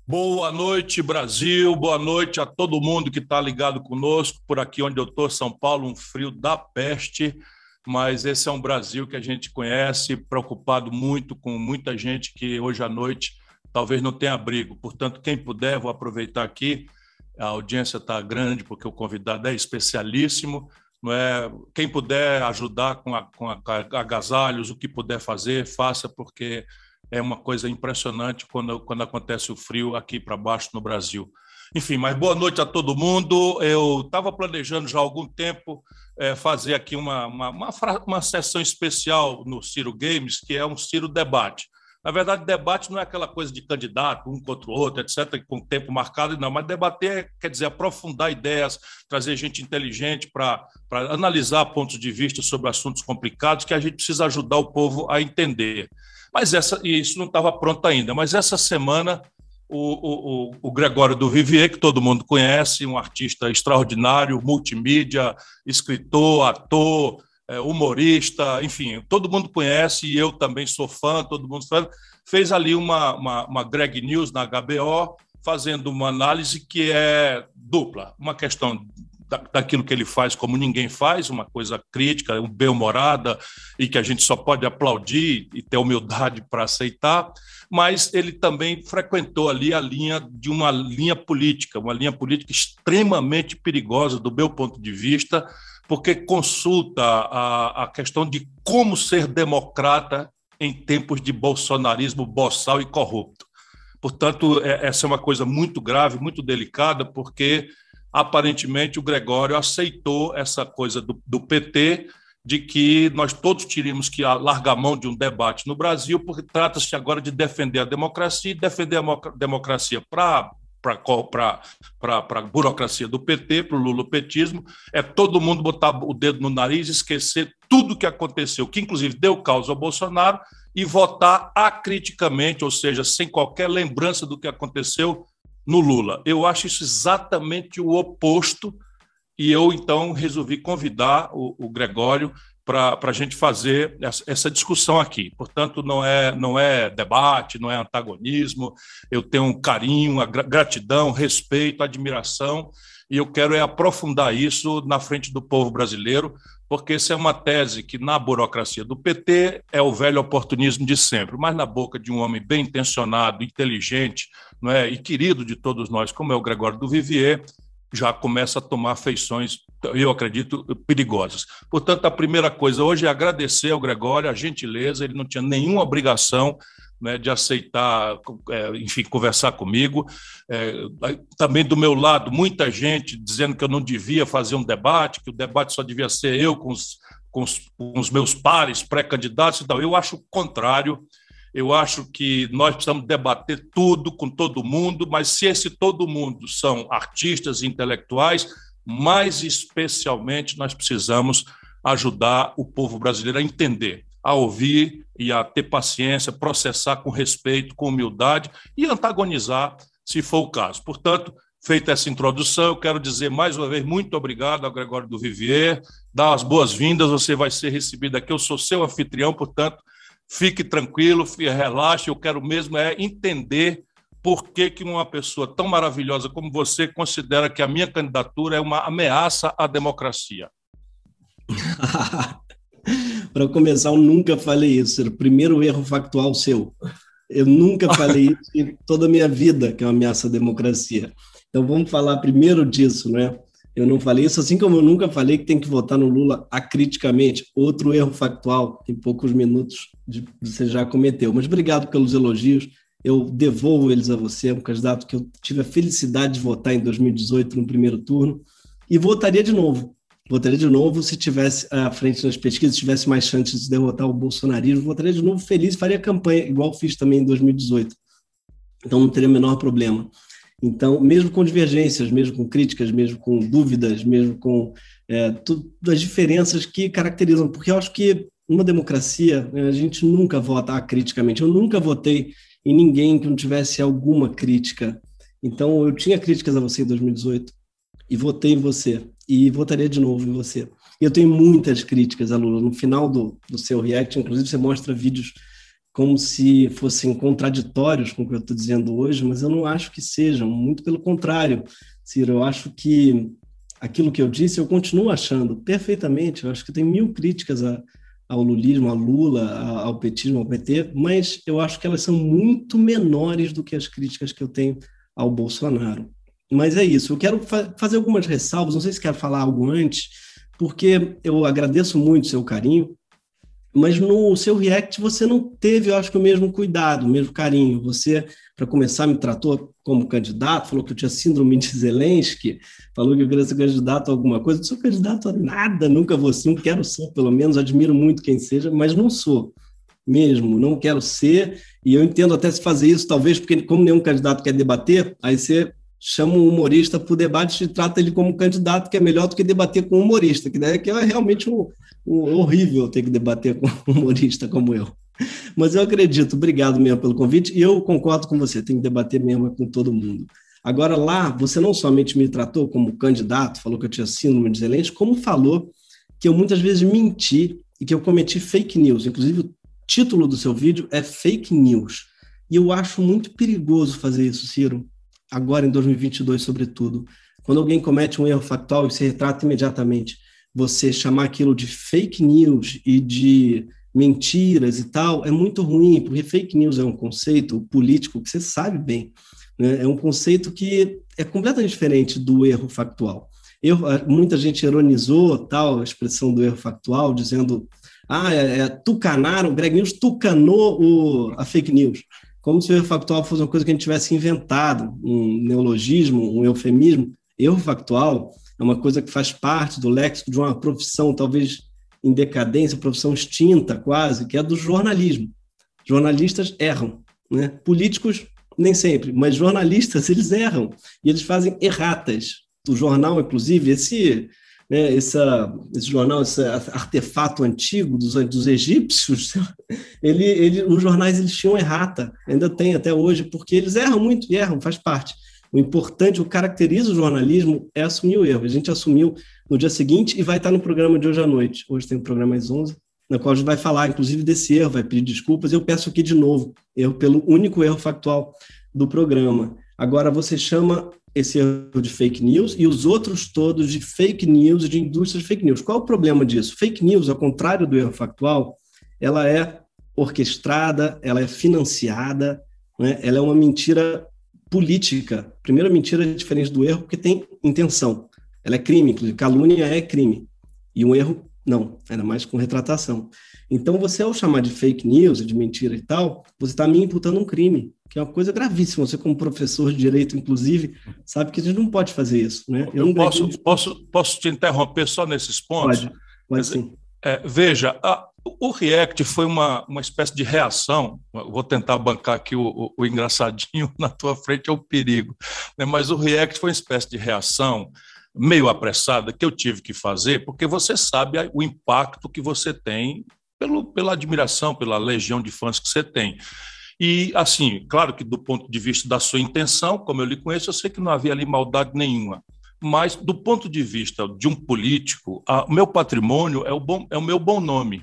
Boa noite, Brasil. Boa noite a todo mundo que está ligado conosco. Por aqui onde eu estou, São Paulo, um frio da peste, mas esse é um Brasil que a gente conhece, preocupado muito com muita gente que hoje à noite talvez não tenha abrigo. Portanto, quem puder, vou aproveitar aqui. A audiência está grande porque o convidado é especialíssimo. Não é? Quem puder ajudar com agasalhos, o que puder fazer, faça, porque é uma coisa impressionante quando acontece o frio aqui para baixo no Brasil. Enfim, mas boa noite a todo mundo. Eu estava planejando já há algum tempo fazer aqui uma sessão especial no Ciro Games, que é um Ciro Debate. Na verdade, debate não é aquela coisa de candidato, um contra o outro, etc., com tempo marcado, não, mas debater quer dizer aprofundar ideias, trazer gente inteligente para analisar pontos de vista sobre assuntos complicados que a gente precisa ajudar o povo a entender. E isso não estava pronto ainda, mas essa semana o Gregório do Vivier, que todo mundo conhece, um artista extraordinário, multimídia, escritor, ator, humorista, enfim, todo mundo conhece, e eu também sou fã, todo mundo fã, fez ali uma Greg News na HBO, fazendo uma análise que é dupla, uma questão daquilo que ele faz como ninguém faz, uma coisa crítica, bem-humorada, e que a gente só pode aplaudir e ter humildade para aceitar, mas ele também frequentou ali a linha de uma linha política extremamente perigosa do meu ponto de vista, porque consulta a questão de como ser democrata em tempos de bolsonarismo boçal e corrupto. Portanto, essa é uma coisa muito grave, muito delicada, porque aparentemente o Gregório aceitou essa coisa do PT, de que nós todos teríamos que largar mão de um debate no Brasil, porque trata-se agora de defender a democracia, e defender a democracia para a burocracia do PT, para o lulopetismo, é todo mundo botar o dedo no nariz, esquecer tudo o que aconteceu, que inclusive deu causa ao Bolsonaro, e votar acriticamente, ou seja, sem qualquer lembrança do que aconteceu, no Lula. Eu acho isso exatamente o oposto, e eu, então, resolvi convidar o Gregório para a gente fazer essa discussão aqui. Portanto, não é debate, não é antagonismo, eu tenho um carinho, uma gratidão, respeito, admiração, e eu quero aprofundar isso na frente do povo brasileiro, porque essa é uma tese que, na burocracia do PT, é o velho oportunismo de sempre, mas na boca de um homem bem intencionado, inteligente, não é, e querido de todos nós, como é o Gregório do Vivier, já começa a tomar feições, eu acredito, perigosas. Portanto, a primeira coisa hoje é agradecer ao Gregório a gentileza, ele não tinha nenhuma obrigação, né, de aceitar, enfim, conversar comigo. Também do meu lado, muita gente dizendo que eu não devia fazer um debate, que o debate só devia ser eu com os meus pares pré-candidatos e tal. Eu acho o contrário. Eu acho que nós precisamos debater tudo com todo mundo, mas se esse todo mundo são artistas e intelectuais, mais especialmente nós precisamos ajudar o povo brasileiro a entender, a ouvir e a ter paciência, processar com respeito, com humildade e antagonizar, se for o caso. Portanto, feita essa introdução, eu quero dizer mais uma vez muito obrigado ao Gregório do Vivier, dar as boas-vindas, você vai ser recebido aqui, eu sou seu anfitrião, portanto, fique tranquilo, relaxe, eu quero mesmo entender por que uma pessoa tão maravilhosa como você considera que a minha candidatura é uma ameaça à democracia. Para começar, eu nunca falei isso. Era o primeiro erro factual seu. Eu nunca falei isso em toda a minha vida, que é uma ameaça à democracia. Então, vamos falar primeiro disso, né? Eu não falei isso, assim como eu nunca falei que tem que votar no Lula acriticamente. Outro erro factual, em poucos minutos você já cometeu. Mas obrigado pelos elogios. Eu devolvo eles a você, um candidato que eu tive a felicidade de votar em 2018 no primeiro turno, e votaria de novo. Votaria de novo se tivesse à frente nas pesquisas, se tivesse mais chances de derrotar o bolsonarismo. Votaria de novo feliz, faria campanha, igual fiz também em 2018. Então não teria o menor problema. Então, mesmo com divergências, mesmo com críticas, mesmo com dúvidas, mesmo com as diferenças que caracterizam, porque eu acho que numa democracia a gente nunca vota acriticamente. Eu nunca votei em ninguém que não tivesse alguma crítica. Então, eu tinha críticas a você em 2018 e votei em você, e votaria de novo em você. E eu tenho muitas críticas a Lula. No final do seu react, inclusive, você mostra vídeos como se fossem contraditórios com o que eu estou dizendo hoje, mas eu não acho que sejam, muito pelo contrário, Ciro, eu acho que aquilo que eu disse, eu continuo achando perfeitamente, eu acho que tem 1000 críticas ao lulismo, a Lula, ao petismo, ao PT, mas eu acho que elas são muito menores do que as críticas que eu tenho ao Bolsonaro. Mas é isso, eu quero fazer algumas ressalvas, não sei se quer falar algo antes, porque eu agradeço muito o seu carinho, mas no seu react você não teve, eu acho que o mesmo cuidado, o mesmo carinho. Você, para começar, me tratou como candidato, falou que eu tinha síndrome de Zelensky, falou que eu queria ser candidato a alguma coisa. Eu não sou candidato a nada, nunca vou ser, não quero ser, pelo menos, admiro muito quem seja, mas não sou mesmo, não quero ser, e eu entendo até se fazer isso, talvez, porque como nenhum candidato quer debater, aí você chama um humorista para o debate e trata ele como candidato, que é melhor do que debater com um humorista, que daí é realmente horrível ter que debater com um humorista como eu. Mas eu acredito, obrigado mesmo pelo convite, e eu concordo com você, tem que debater mesmo com todo mundo. Agora, lá, você não somente me tratou como candidato, falou que eu tinha síndrome de Zelensky, como falou que eu muitas vezes menti e que eu cometi fake news. Inclusive, o título do seu vídeo é Fake News. E eu acho muito perigoso fazer isso, Ciro, agora em 2022, sobretudo. Quando alguém comete um erro factual e se retrata imediatamente, você chamar aquilo de fake news e de mentiras e tal, é muito ruim, porque fake news é um conceito político que você sabe bem, né? É um conceito que é completamente diferente do erro factual. Muita gente ironizou tal, a expressão do erro factual, dizendo tucanaram, o Greg News tucanou a fake news, como se o erro factual fosse uma coisa que a gente tivesse inventado, um neologismo, um eufemismo. Erro factual é uma coisa que faz parte do léxico de uma profissão, talvez em decadência, profissão extinta quase, que é do jornalismo. Jornalistas erram, né? Políticos nem sempre, mas jornalistas eles erram e eles fazem erratas. O jornal, inclusive, esse jornal, esse artefato antigo dos egípcios, os jornais eles tinham errata, ainda tem até hoje, porque eles erram muito e erram, faz parte. O importante, o que caracteriza o jornalismo é assumir o erro. A gente assumiu no dia seguinte e vai estar no programa de hoje à noite. Hoje tem um programa às 11, na qual a gente vai falar, inclusive, desse erro, vai pedir desculpas. Eu peço aqui de novo, pelo único erro factual do programa. Agora, você chama esse erro de fake news e os outros todos de fake news e de indústria de fake news. Qual é o problema disso? Fake news, ao contrário do erro factual, ela é orquestrada, ela é financiada, né? Ela é uma mentira política. A primeira mentira é diferente do erro porque tem intenção. Ela é crime, inclusive. Calúnia é crime. E um erro, não. Ainda mais com retratação. Então, você, ao chamar de fake news, de mentira e tal, você está me imputando um crime, que é uma coisa gravíssima. Você, como professor de direito, inclusive, sabe que a gente não pode fazer isso, né? Eu posso te interromper só nesses pontos? Pode sim. Veja, o React foi uma espécie de reação. Vou tentar bancar aqui o engraçadinho na tua frente, é o perigo, né? Mas o React foi uma espécie de reação meio apressada que eu tive que fazer, porque você sabe o impacto que você tem pela admiração, pela legião de fãs que você tem. E, assim, claro que do ponto de vista da sua intenção, como eu lhe conheço, eu sei que não havia ali maldade nenhuma. Mas, do ponto de vista de um político, o meu patrimônio é o meu bom nome.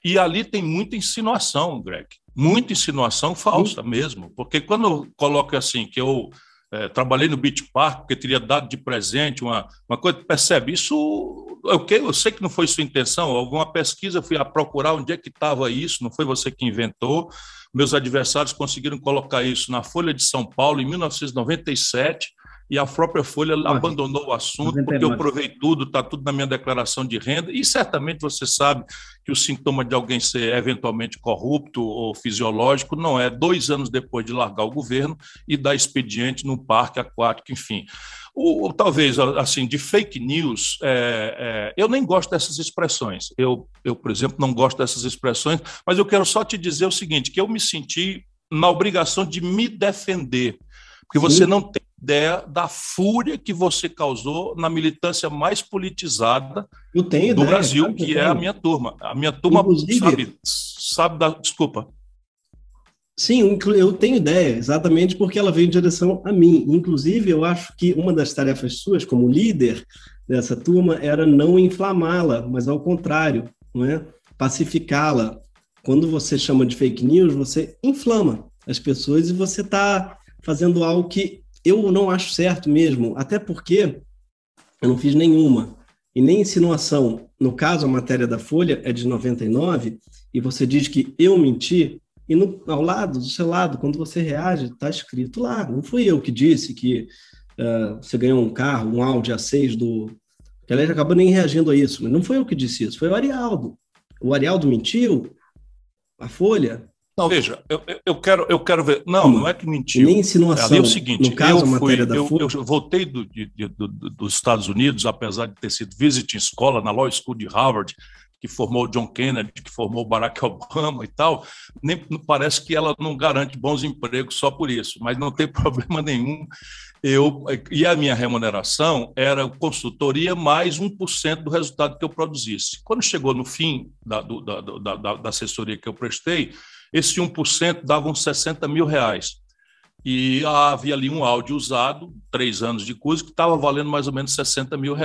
E ali tem muita insinuação, Greg, muita insinuação falsa mesmo, porque quando eu coloco assim, que eu trabalhei no Beach Park, porque teria dado de presente uma coisa, percebe, isso eu sei que não foi sua intenção, alguma pesquisa eu fui a procurar onde é que estava isso, não foi você que inventou, meus adversários conseguiram colocar isso na Folha de São Paulo em 1997, e a própria Folha abandonou o assunto, 99. Porque eu provei tudo, está tudo na minha declaração de renda, e certamente você sabe que o sintoma de alguém ser eventualmente corrupto ou fisiológico não é 2 anos depois de largar o governo e dar expediente num parque aquático, enfim. Talvez, assim, de fake news, eu nem gosto dessas expressões. Eu, por exemplo, não gosto dessas expressões, mas eu quero só te dizer o seguinte, que eu me senti na obrigação de me defender, porque você não tem ideia da fúria que você causou na militância mais politizada do Brasil, que é a minha turma. A minha turma sabe da... Desculpa. Sim, eu tenho ideia, exatamente porque ela veio em direção a mim. Inclusive, eu acho que uma das tarefas suas, como líder dessa turma, era não inflamá-la, mas ao contrário, não é? Pacificá-la. quando você chama de fake news, você inflama as pessoas e você está fazendo algo que eu não acho certo mesmo, até porque eu não fiz nenhuma, e nem insinuação. No caso, a matéria da Folha é de 99, e você diz que eu menti, e ao lado, do seu lado, quando você reage, está escrito lá. Não fui eu que disse que você ganhou um carro, um Audi A6 do... Que aliás acabou nem reagindo a isso, mas não foi eu que disse isso, foi o Arialdo. O Arialdo mentiu, a Folha... Não, veja, eu quero ver. Não é que mentiu. Nem insinuação. Ali é o seguinte, no caso, a matéria da Folha... eu voltei dos Estados Unidos, apesar de ter sido visiting escola na Law School de Harvard, que formou John Kennedy, que formou Barack Obama e tal, nem parece que ela não garante bons empregos só por isso, mas não tem problema nenhum. E a minha remuneração era consultoria mais 1% do resultado que eu produzisse. Quando chegou no fim da assessoria que eu prestei, esse 1% dava uns R$60 mil. E havia ali um áudio usado, 3 anos de curso, que estava valendo mais ou menos R$60 mil,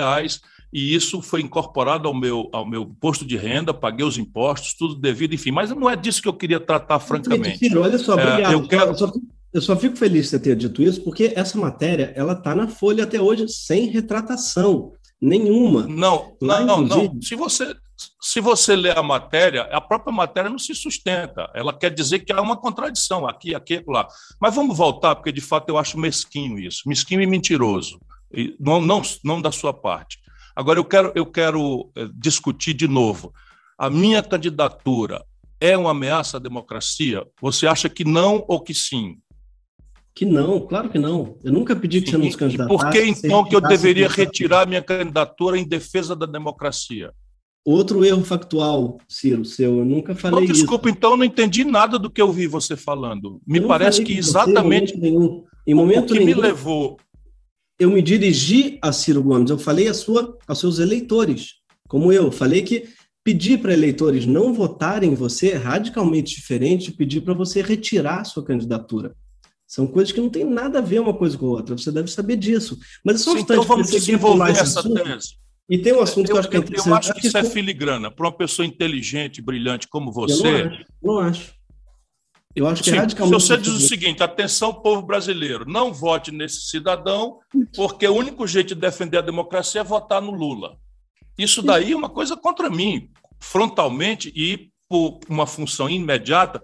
e isso foi incorporado ao meu imposto de renda, paguei os impostos, tudo devido, enfim. Mas não é disso que eu queria tratar francamente. Ciro, olha só, obrigado. Eu só fico feliz de você ter dito isso, porque essa matéria ela está na Folha até hoje sem retratação nenhuma. Não. Se você ler a matéria, a própria matéria não se sustenta. Ela quer dizer que há uma contradição aqui, lá. Mas vamos voltar, porque de fato eu acho mesquinho isso, mesquinho e mentiroso. E não da sua parte. Agora eu quero discutir de novo. A minha candidatura é uma ameaça à democracia? Você acha que não ou que sim? Que não, claro que não. Eu nunca pedi que você não se candidatasse. Por que então que eu deveria retirar minha candidatura em defesa da democracia? Outro erro factual, Ciro, seu. Eu nunca falei isso. Desculpa, então eu não entendi nada do que eu vi você falando. Me parece que exatamente em momento nenhum, me levou... Eu me dirigi a Ciro Gomes, eu falei aos seus eleitores, como eu. Falei que pedir para eleitores não votarem em você é radicalmente diferente de pedir para você retirar a sua candidatura. São coisas que não têm nada a ver uma coisa com a outra, você deve saber disso. Mas é só então vamos desenvolver essa tese. E tem um assunto que eu acho que é interessante. Eu acho que isso é filigrana. Para uma pessoa inteligente, brilhante como você... Eu não acho. Eu acho que é radicalmente... Se você diz o seguinte, atenção, povo brasileiro, não vote nesse cidadão, porque o único jeito de defender a democracia é votar no Lula. Isso daí é uma coisa contra mim, frontalmente e por uma função imediata.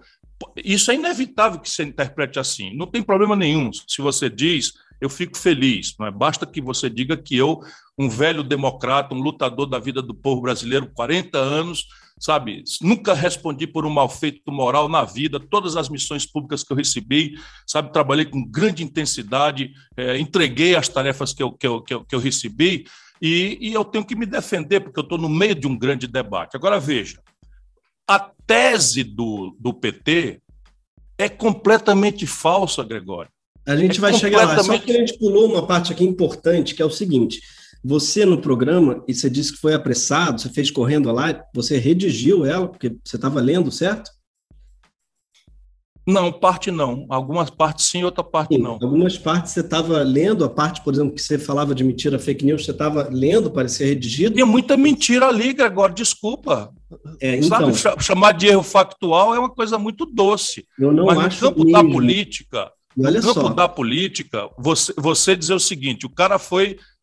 Isso é inevitável que você interprete assim. Não tem problema nenhum. Se você diz, eu fico feliz. Não é? Basta que você diga que eu, um velho democrata, um lutador da vida do povo brasileiro, 40 anos, sabe, nunca respondi por um mal-feito moral na vida, todas as missões públicas que eu recebi, sabe, trabalhei com grande intensidade, entreguei as tarefas que eu recebi, e eu tenho que me defender, porque eu estou no meio de um grande debate. Agora, veja, a tese do PT é completamente falsa, Gregório. A gente vai chegar lá, só que a gente pulou uma parte aqui importante, que é o seguinte: você no programa, e você disse que foi apressado, você fez correndo a live, você redigiu ela, porque você estava lendo, certo? Não, parte não. Algumas partes sim, outra parte não. Algumas partes você estava lendo, a parte, por exemplo, que você falava de mentira, fake news, você estava lendo para ser redigido. Tem muita mentira ali, Gregório, desculpa. Então, sabe, chamar de erro factual é uma coisa muito doce. Eu não mas acho no campo mesmo. da política... E olha no campo só. da política, você dizer o seguinte: o cara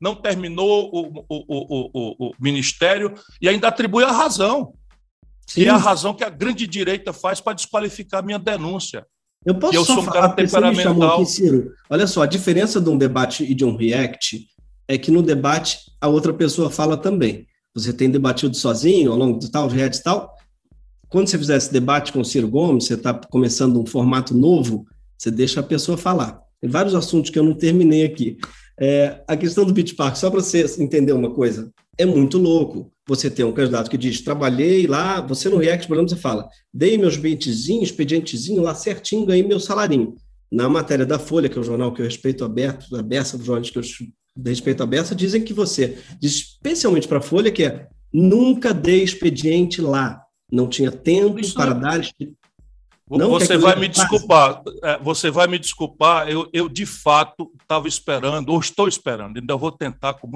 não terminou o ministério e ainda atribui a razão. Sim. E é a razão que a grande direita faz para desqualificar a minha denúncia. Eu posso sou um cara temperamental. Você me chamou aqui, Ciro. Olha só, a diferença de um debate e de um react é que no debate a outra pessoa fala também. Você tem debatido sozinho ao longo do tal, react e tal. Quando você fizer esse debate com o Ciro Gomes, você está começando um formato novo, você deixa a pessoa falar. Tem vários assuntos que eu não terminei aqui. A questão do Beach Park, só para você entender uma coisa, é muito louco. Você tem um candidato que diz, trabalhei lá, você no React, por exemplo, você fala, dei meus bentezinhos, expedientezinho lá certinho, ganhei meu salarinho. Na matéria da Folha, que é o jornal que eu respeito aberto, a Bessa, os jornais que eu respeito a Bessa, dizem que você, diz especialmente para a Folha, que nunca dei expediente lá, não tinha tempo para dar... Não, você vai me desculpar, eu de fato estava esperando, ou estou esperando, ainda vou tentar com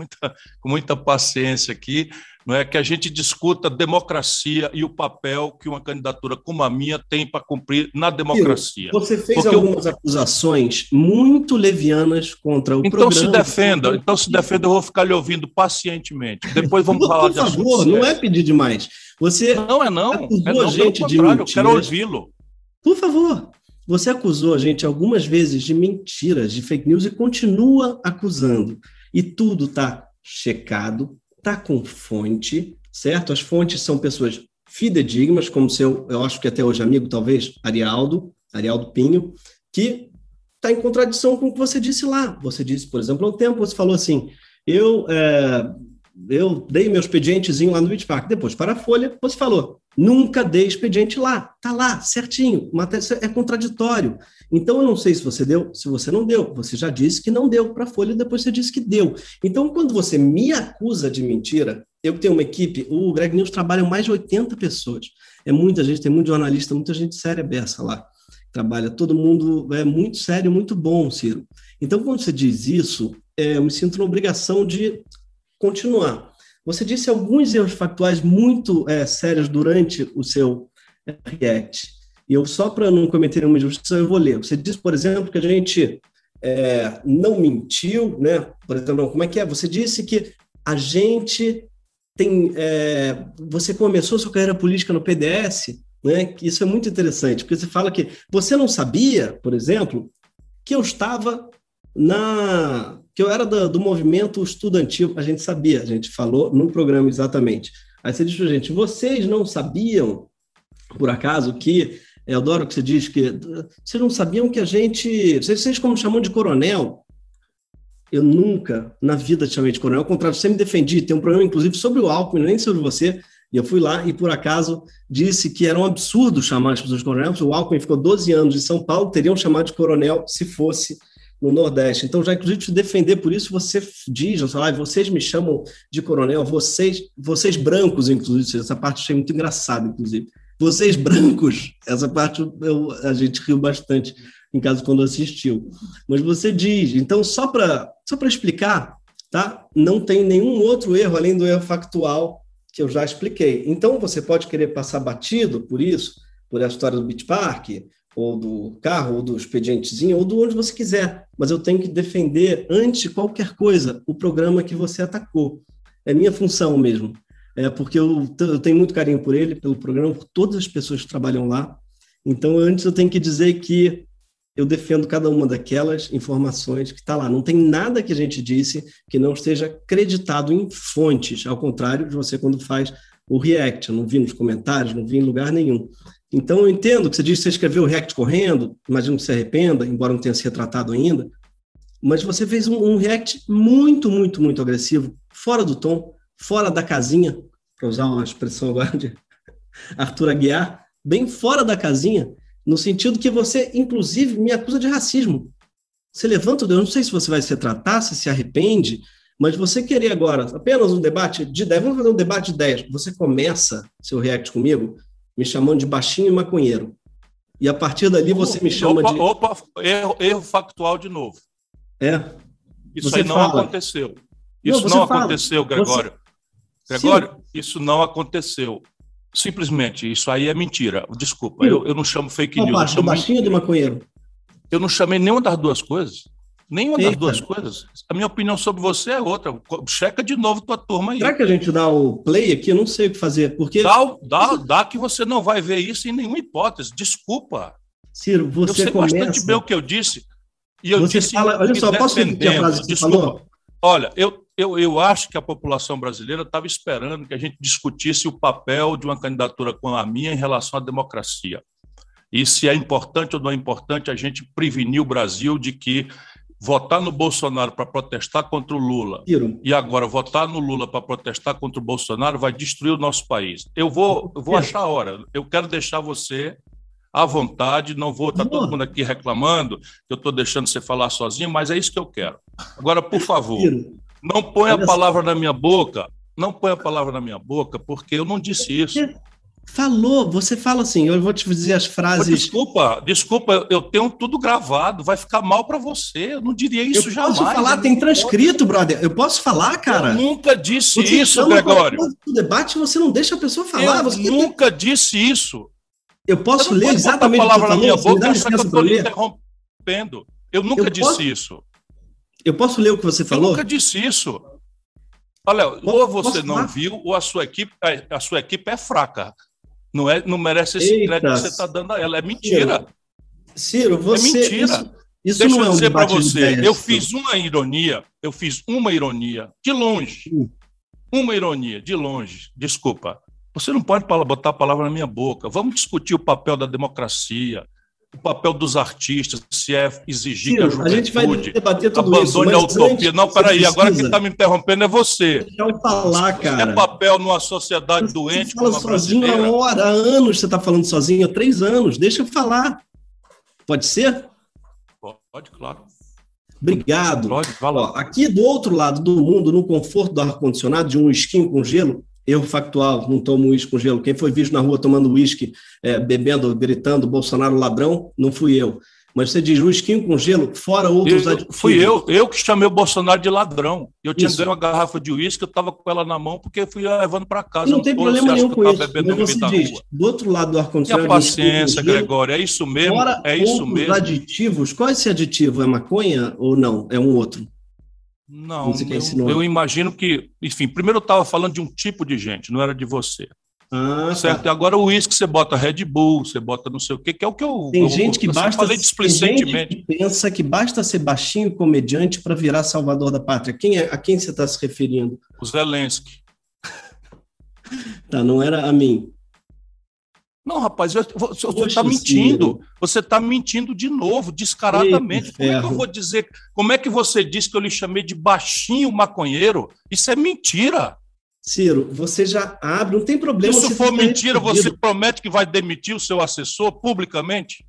muita paciência aqui, não é que a gente discuta a democracia e o papel que uma candidatura como a minha tem para cumprir na democracia. Você fez algumas acusações muito levianas contra o programa. Então se defenda, eu vou ficar lhe ouvindo pacientemente. Depois vamos falar de assuntos. Por favor, não é pedir demais. Você não, acusou a gente de mentiras. Eu quero ouvi-lo. Por favor, você acusou a gente algumas vezes de mentiras, de fake news, e continua acusando. E tudo está checado, está com fonte, certo? As fontes são pessoas fidedignas, como seu, eu acho que até hoje amigo, talvez, Arialdo Pinho, que está em contradição com o que você disse lá. Você disse, por exemplo, há um tempo, você falou assim, eu dei meu expedientezinho lá no Beach Park. Depois, para a Folha, você falou, nunca dei expediente lá. Está lá, certinho. Mas é contraditório. Então, eu não sei se você deu, se você não deu. Você já disse que não deu para a Folha, depois você disse que deu. Então, quando você me acusa de mentira, eu tenho uma equipe, o Greg News trabalha mais de 80 pessoas. É muita gente, tem muito jornalista, muita gente séria beça lá. Trabalha, todo mundo é muito sério, muito bom, Ciro. Então, quando você diz isso, eu me sinto na obrigação de continuar. Você disse alguns erros factuais muito sérios durante o seu react. E eu, só para não cometer nenhuma injustiça, eu vou ler. Você disse, por exemplo, que a gente não mentiu, né? Por exemplo, como é que é? Você disse que a gente tem... você começou sua carreira política no PDS, né? Isso é muito interessante, porque você fala que você não sabia, por exemplo, que eu estava que eu era do movimento estudantil. A gente sabia, a gente falou no programa exatamente. Aí você disse para a gente, vocês não sabiam, por acaso, que, eu adoro que você diz que, vocês não sabiam que a gente, vocês como chamam de coronel, eu nunca na vida te chamei de coronel, ao contrário, sempre me defendi, tem um programa inclusive sobre o Alckmin, nem sobre você, e eu fui lá e por acaso disse que era um absurdo chamar as pessoas de coronel, porque o Alckmin ficou 12 anos em São Paulo, teriam chamado de coronel se fosse no Nordeste. Então, já inclusive te defender por isso, você diz, vocês me chamam de coronel, vocês brancos, inclusive, essa parte achei muito engraçada, inclusive. Vocês brancos, essa parte a gente riu bastante em casa quando assistiu. Mas você diz, então, só para explicar, tá? Não tem nenhum outro erro, além do erro factual que eu já expliquei. Então, você pode querer passar batido por isso, por essa história do Beach Park, ou do carro, ou do expedientezinho, ou do onde você quiser, mas eu tenho que defender, antes de qualquer coisa, o programa que você atacou. É minha função mesmo, porque eu tenho muito carinho por ele, pelo programa, por todas as pessoas que trabalham lá, então antes eu tenho que dizer que eu defendo cada uma daquelas informações que está lá. Não tem nada que a gente disse que não esteja acreditado em fontes, ao contrário de você quando faz o react. Eu não vi nos comentários, não vi em lugar nenhum. Então, eu entendo que você disse que você escreveu o react correndo, imagino que se arrependa, embora não tenha se retratado ainda, mas você fez um react muito, muito, muito agressivo, fora do tom, fora da casinha, para usar uma expressão agora de Arthur Aguiar, bem fora da casinha, no sentido que você, inclusive, me acusa de racismo. Você levanta o dedo, eu não sei se você vai se retratar, se arrepende, mas você querer agora apenas um debate de ideias, vamos fazer um debate de ideias, você começa seu react comigo, me chamando de baixinho e maconheiro. E a partir dali você me chama de... Erro factual de novo. Isso você aí não aconteceu. Isso não aconteceu, Gregório. Gregório, isso não aconteceu. Simplesmente, isso aí é mentira. Desculpa, eu não chamo fake news. Do baixinho ou do maconheiro? Eu não chamei nenhuma das duas coisas. Nenhuma das duas coisas. A minha opinião sobre você é outra. Checa de novo tua turma aí. Será que a gente dá o play aqui? Eu não sei o que fazer. Porque... Dá que você não vai ver isso em nenhuma hipótese. Desculpa. Ciro, você eu sei bastante bem o que eu disse. E eu você disse... fala... Olha só, posso repetir a frase que você falou? Olha, eu acho que a população brasileira estava esperando que a gente discutisse o papel de uma candidatura como a minha em relação à democracia. E se é importante ou não é importante a gente prevenir o Brasil de que votar no Bolsonaro para protestar contra o Lula e agora votar no Lula para protestar contra o Bolsonaro vai destruir o nosso país. Eu vou achar a hora. Eu quero deixar você à vontade, não vou estar todo mundo aqui reclamando que eu estou deixando você falar sozinho, mas é isso que eu quero. Agora, por favor, não ponha a palavra na minha boca, porque eu não disse isso. Falou, você fala assim, eu vou te dizer as frases. Desculpa, eu tenho tudo gravado, vai ficar mal para você. Eu não diria isso jamais. Eu posso falar, tem transcrito, brother. Eu posso falar, cara? Eu nunca disse isso, Gregório. No debate você não deixa a pessoa falar. Eu nunca disse isso. Eu posso ler exatamente a palavra na minha boca e achar que eu estou lhe interrompendo. Eu nunca disse isso. Eu posso ler o que você falou? Eu nunca disse isso. Olha, ou você não viu, ou a sua equipe é fraca. Não merece esse crédito que você está dando a ela. É mentira. Ciro, você... É mentira. Isso Deixa não eu dizer para você, eu fiz uma ironia, de longe. Uma ironia, de longe. Desculpa. Você não pode botar a palavra na minha boca. Vamos discutir o papel da democracia, o papel dos artistas, se é exigir que a juventude a gente vai debater tudo abandone a utopia. Não, peraí, agora quem está me interrompendo é você. Deixa eu falar, cara. É papel numa sociedade doente como a brasileira. Sozinho há anos você está falando sozinho, há 3 anos. Deixa eu falar. Pode ser? Pode, claro. Obrigado. Pode, fala. Aqui do outro lado do mundo, no conforto do ar-condicionado, de um esquinho com gelo, erro factual, não tomo uísque com gelo. Quem foi visto na rua tomando uísque, bebendo, gritando, Bolsonaro ladrão, não fui eu. Mas você diz uísquinho com gelo, fora outros aditivos. Fui eu que chamei o Bolsonaro de ladrão. Eu tinha ganho uma garrafa de uísque, eu estava com ela na mão, porque eu fui levando para casa. Não tem problema nenhum com isso. Mas você diz, do outro lado do ar-condicionado... Tenha paciência, Gregório, é isso mesmo. Fora isso mesmo. Aditivos, qual é esse aditivo? É maconha ou não? É um outro? Não, eu imagino que... Enfim, primeiro eu estava falando de um tipo de gente, não era de você. Certo? Tá. E agora o uísque você bota Red Bull, você bota não sei o que é o que eu... Tem gente que falei displicentemente. Tem gente que pensa que basta ser baixinho e comediante para virar salvador da pátria. A quem você está se referindo? O Zelensky. Tá, não era a mim. Não, rapaz, você está mentindo. Você está mentindo de novo, descaradamente. Como é que eu vou dizer? Como é que você disse que eu lhe chamei de baixinho maconheiro? Isso é mentira. Ciro, você já abre, não tem problema. Se isso for mentira, você promete que vai demitir o seu assessor publicamente?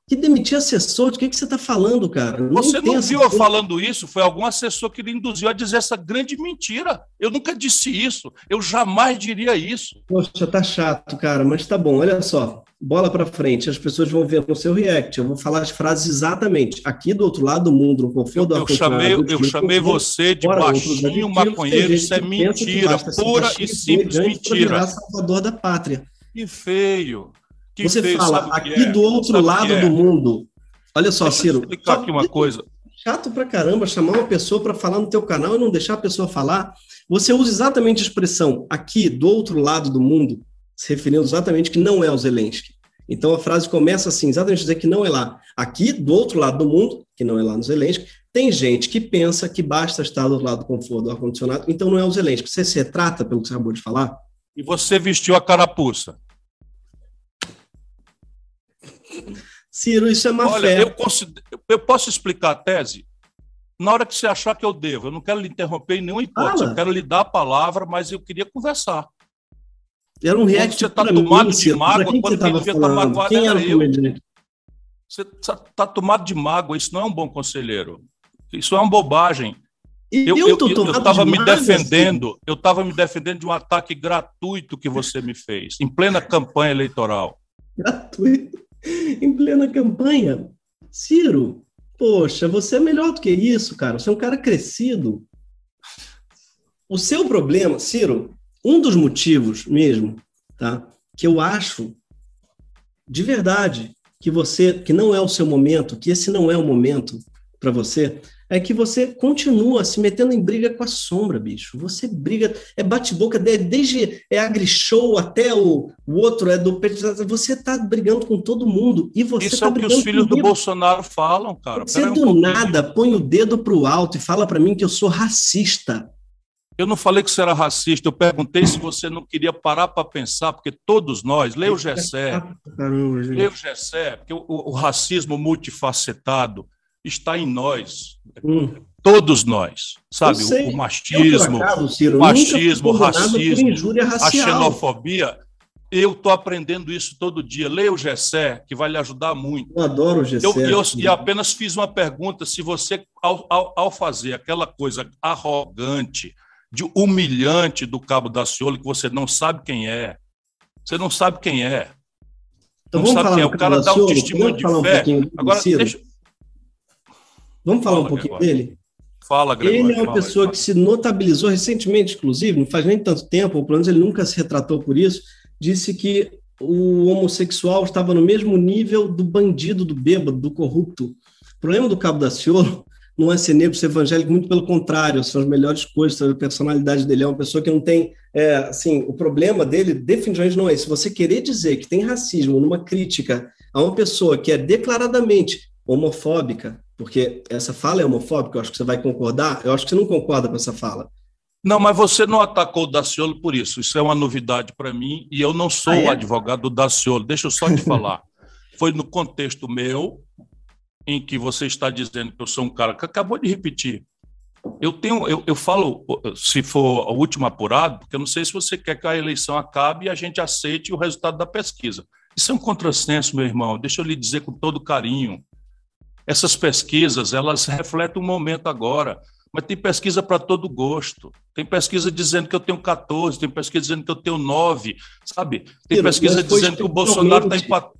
Que demitir assessor? De que você está falando, cara? Você não viu eu falando isso? Foi algum assessor que lhe induziu a dizer essa grande mentira. Eu nunca disse isso. Eu jamais diria isso. Poxa, tá chato, cara, mas tá bom. Olha só, bola para frente. As pessoas vão ver no seu react. Eu vou falar as frases exatamente. Aqui do outro lado do mundo, no conforto do ar-condicionado. Eu chamei você de baixinho maconheiro. Isso é mentira, pura e simples mentira. Salvador da pátria. Que feio. Você fala, aqui do outro lado do mundo. Olha só, Ciro. Deixa eu explicar aqui uma coisa. Chato pra caramba chamar uma pessoa para falar no teu canal e não deixar a pessoa falar. Você usa exatamente a expressão aqui do outro lado do mundo, se referindo exatamente que não é o Zelensky. Então a frase começa assim, exatamente dizer que não é lá. Aqui do outro lado do mundo, que não é lá no Zelensky, tem gente que pensa que basta estar do outro lado do conforto do ar-condicionado, então não é o Zelensky. Você se retrata pelo que você acabou de falar? E você vestiu a carapuça. Ciro, isso é má fé. Eu posso explicar a tese? Na hora que você achar que eu devo. Eu não quero lhe interromper em nenhuma hipótese. Eu quero lhe dar a palavra, mas eu queria conversar. Era um react. Você está tomado de mágoa quando quem devia estar magoado era eu. Você está tomado de mágoa. Isso não é um bom conselheiro. Isso é uma bobagem. Eu estava me defendendo. Eu estava me defendendo de um ataque gratuito que você me fez, em plena campanha eleitoral. Gratuito? Em plena campanha? Ciro, poxa, você é melhor do que isso, cara. Você é um cara crescido. O seu problema, Ciro, um dos motivos mesmo, tá, que eu acho, de verdade, que não é o seu momento, que esse não é o momento para você, é que você continua se metendo em briga com a sombra, bicho. Você briga, é bate-boca, desde AgriShow até o outro, você está brigando com todo mundo. E você Isso é o que os filhos do Bolsonaro falam, cara. Você nada põe o dedo para o alto e fala para mim que eu sou racista. Eu não falei que você era racista, eu perguntei se você não queria parar para pensar, porque todos nós, leia o Gessé, porque o racismo multifacetado está em nós, todos nós, sabe? O machismo, o racismo, a xenofobia. Eu estou aprendendo isso todo dia. Leia o Gessé, que vai lhe ajudar muito. Eu adoro o Gessé. Eu apenas fiz uma pergunta, se você, ao fazer aquela coisa arrogante, humilhante do Cabo Daciolo, que você não sabe quem é, Você não sabe quem é. Então não vamos sabe falar quem é. do O cara dá um Daciolo? testemunho de Vamos falar fé. um pouquinho Agora, deixa... Vamos falar um pouquinho dele? Fala, Gregório. Ele é uma pessoa que se notabilizou recentemente, inclusive, não faz nem tanto tempo, ou pelo menos ele nunca se retratou por isso, disse que o homossexual estava no mesmo nível do bandido, do bêbado, do corrupto. O problema do Cabo Daciolo não é ser negro, ser evangélico, muito pelo contrário, são as melhores coisas, a personalidade dele é uma pessoa que não tem, assim, o problema dele definitivamente não é esse. Se você querer dizer que tem racismo numa crítica a uma pessoa que é declaradamente homofóbica, porque essa fala é homofóbica, eu acho que você vai concordar, eu acho que você não concorda com essa fala. Não, mas você não atacou o Daciolo por isso, isso é uma novidade para mim, e eu não sou o advogado do Daciolo, deixa eu só te falar. Foi no contexto meu, em que você está dizendo que eu sou um cara que acabou de repetir. Eu falo, se for o último apurado, porque eu não sei se você quer que a eleição acabe e a gente aceite o resultado da pesquisa. Isso é um contrassenso, meu irmão, deixa eu lhe dizer com todo carinho. Essas pesquisas, elas refletem o momento agora, mas tem pesquisa para todo gosto. Tem pesquisa dizendo que eu tenho 14, tem pesquisa dizendo que eu tenho 9, sabe? Tem pesquisa dizendo que o Bolsonaro está empatado.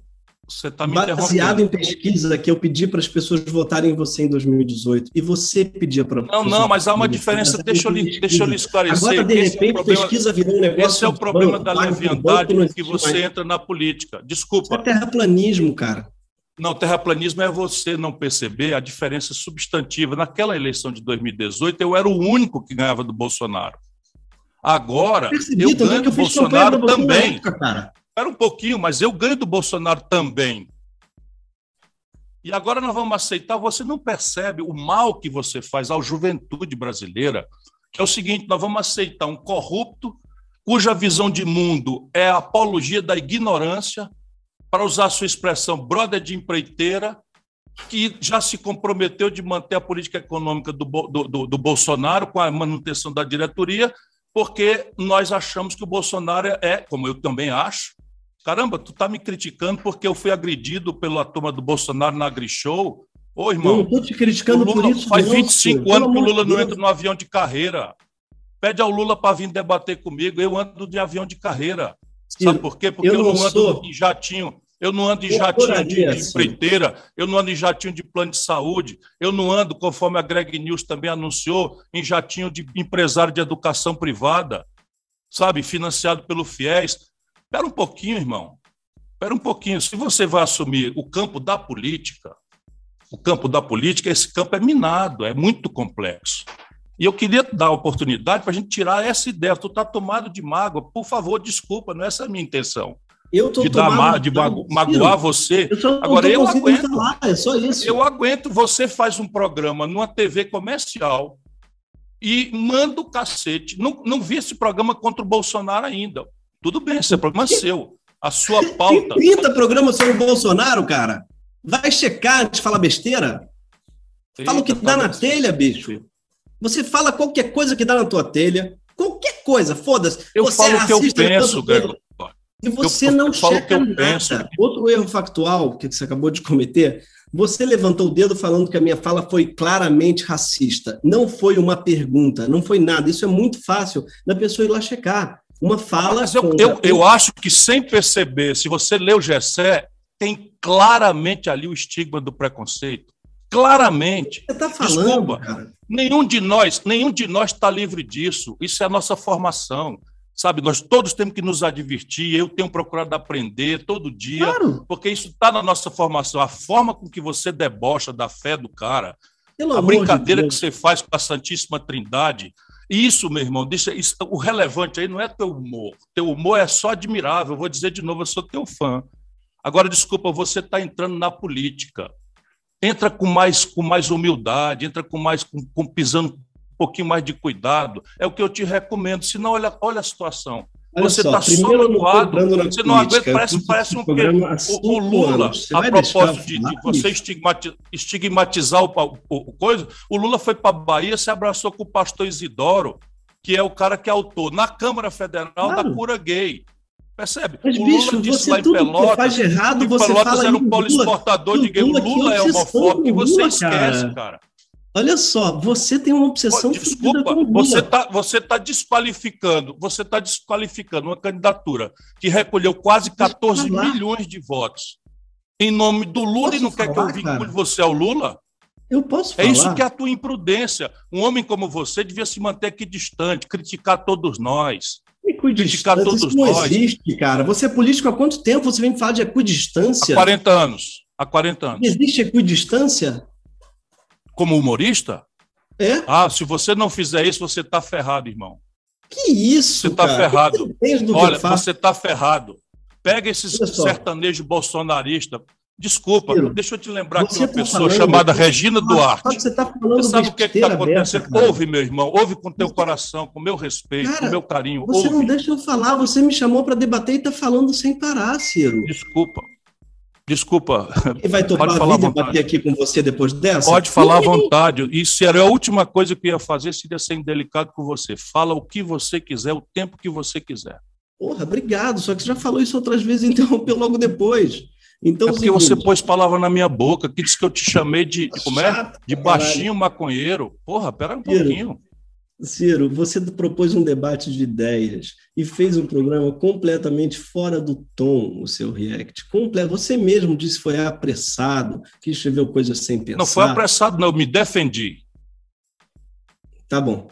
Você está me interrompendo. Baseado em pesquisa que eu pedi para as pessoas votarem em você em 2018, e você pedia para... Não, mas há uma diferença, deixa eu lhe esclarecer. Agora, de repente, pesquisa virou um negócio... Esse é o problema da leviandade com que você entra na política. Desculpa. Isso é terraplanismo, cara. Não, terraplanismo é você não perceber a diferença substantiva. Naquela eleição de 2018, eu era o único que ganhava do Bolsonaro. Agora, eu ganho do Bolsonaro também. Espera um pouquinho, mas eu ganho do Bolsonaro também. E agora nós vamos aceitar, você não percebe o mal que você faz à juventude brasileira, que é o seguinte, nós vamos aceitar um corrupto cuja visão de mundo é a apologia da ignorância, para usar a sua expressão, brother de empreiteira, que já se comprometeu de manter a política econômica do Bolsonaro com a manutenção da diretoria, porque nós achamos que o Bolsonaro como eu também acho, caramba, tu tá me criticando porque eu fui agredido pela turma do Bolsonaro na AgriShow? Ô, irmão, eu não estou te criticando por isso. Faz 25 anos que o Lula não entra no avião de carreira. Pede ao Lula para vir debater comigo. Eu ando de avião de carreira. Sabe por quê? Porque eu não ando em jatinho. Eu não ando em jatinho de empreiteira, eu não ando em jatinho de plano de saúde, eu não ando, conforme a Greg News também anunciou, em jatinho de empresário de educação privada, sabe, financiado pelo FIES. Espera um pouquinho, irmão. Espera um pouquinho. Se você vai assumir o campo da política, esse campo é minado, é muito complexo. E eu queria dar a oportunidade para a gente tirar essa ideia. Tu está tomado de mágoa. Por favor, desculpa, não é essa a minha intenção. Eu tô de magoar você. Agora, eu aguento. Falar, é só isso. Eu aguento. Você faz um programa numa TV comercial e manda o cacete. Não vi esse programa contra o Bolsonaro ainda. Tudo bem, esse é problema seu. A sua pauta. 30 programas sobre o Bolsonaro, cara. Vai checar antes de falar besteira? Fala o que dá na telha, bicho. Você fala qualquer coisa que dá na tua telha. Qualquer coisa, foda-se. Eu falo o que eu penso, Gregório. E você não checa nada. Outro erro factual que você acabou de cometer, você levantou o dedo falando que a minha fala foi claramente racista. Não foi uma pergunta, não foi nada. Isso é muito fácil da pessoa ir lá checar. Uma fala... Mas eu acho que, sem perceber, se você lê o Gessé, tem claramente ali o estigma do preconceito. Claramente. Você está falando, desculpa, cara. Nenhum de nós está livre disso. Isso é a nossa formação. Sabe, nós todos temos que nos advertir, eu tenho procurado aprender todo dia, claro. Porque isso está na nossa formação. A forma com que você debocha da fé do cara, a brincadeira que você faz com a Santíssima Trindade, isso, meu irmão, o relevante aí não é teu humor. Teu humor é só admirável, eu vou dizer de novo, eu sou teu fã. Agora, desculpa, você está entrando na política. Entra com mais humildade, entra pisando um pouquinho mais de cuidado, é o que eu te recomendo, senão olha a situação. Você está só magoado, você não aguenta, parece o Lula, a propósito de você estigmatizar o coisa, o Lula foi para a Bahia, se abraçou com o pastor Isidoro, que é o cara que é autor, na Câmara Federal da cura gay. Percebe? Mas, o Lula bicho, disse lá em Pelotas, faz de errado, você Pelotas fala era um polo exportador de gay, o Lula é homofóbico, e você esquece, cara. Olha só, você tem uma obsessão fodida com o Lula. Você tá desqualificando uma candidatura que recolheu quase 14 milhões de votos em nome do Lula e não quer que eu vincule você ao Lula? Eu posso falar? É isso que é a tua imprudência. Um homem como você devia se manter aqui distante, criticar todos nós. Criticar todos nós. Isso não existe, cara. Você é político há quanto tempo? Você vem falar de equidistância? Há 40 anos. Há 40 anos. Existe equidistância? Como humorista? É? Se você não fizer isso, você está ferrado, irmão. Que isso, você está ferrado. Olha, você está ferrado. Pega esses sertanejos bolsonaristas. Desculpa, Ciro, deixa eu te lembrar que uma pessoa chamada Regina Duarte. Você está falando você sabe o que está acontecendo? Cara. Ouve, meu irmão, ouve com teu coração, com meu respeito, com meu carinho. Você não deixa eu falar, você me chamou para debater e está falando sem parar, Ciro. Desculpa. E vai topar a vida e bater aqui com você depois dessa? Pode falar à vontade. E se era a última coisa que eu ia fazer, seria ser indelicado com você. Fala o que você quiser, o tempo que você quiser. Porra, obrigado. Só que você já falou isso outras vezes e interrompeu logo depois. Então, porque você pôs palavra na minha boca, que disse que eu te chamei de baixinho maconheiro. Porra, pera um pouquinho. Ciro, você propôs um debate de ideias e fez um programa completamente fora do tom, o seu react. Você mesmo disse que foi apressado, que escreveu coisas sem pensar. Não foi apressado, não, eu me defendi. Tá bom.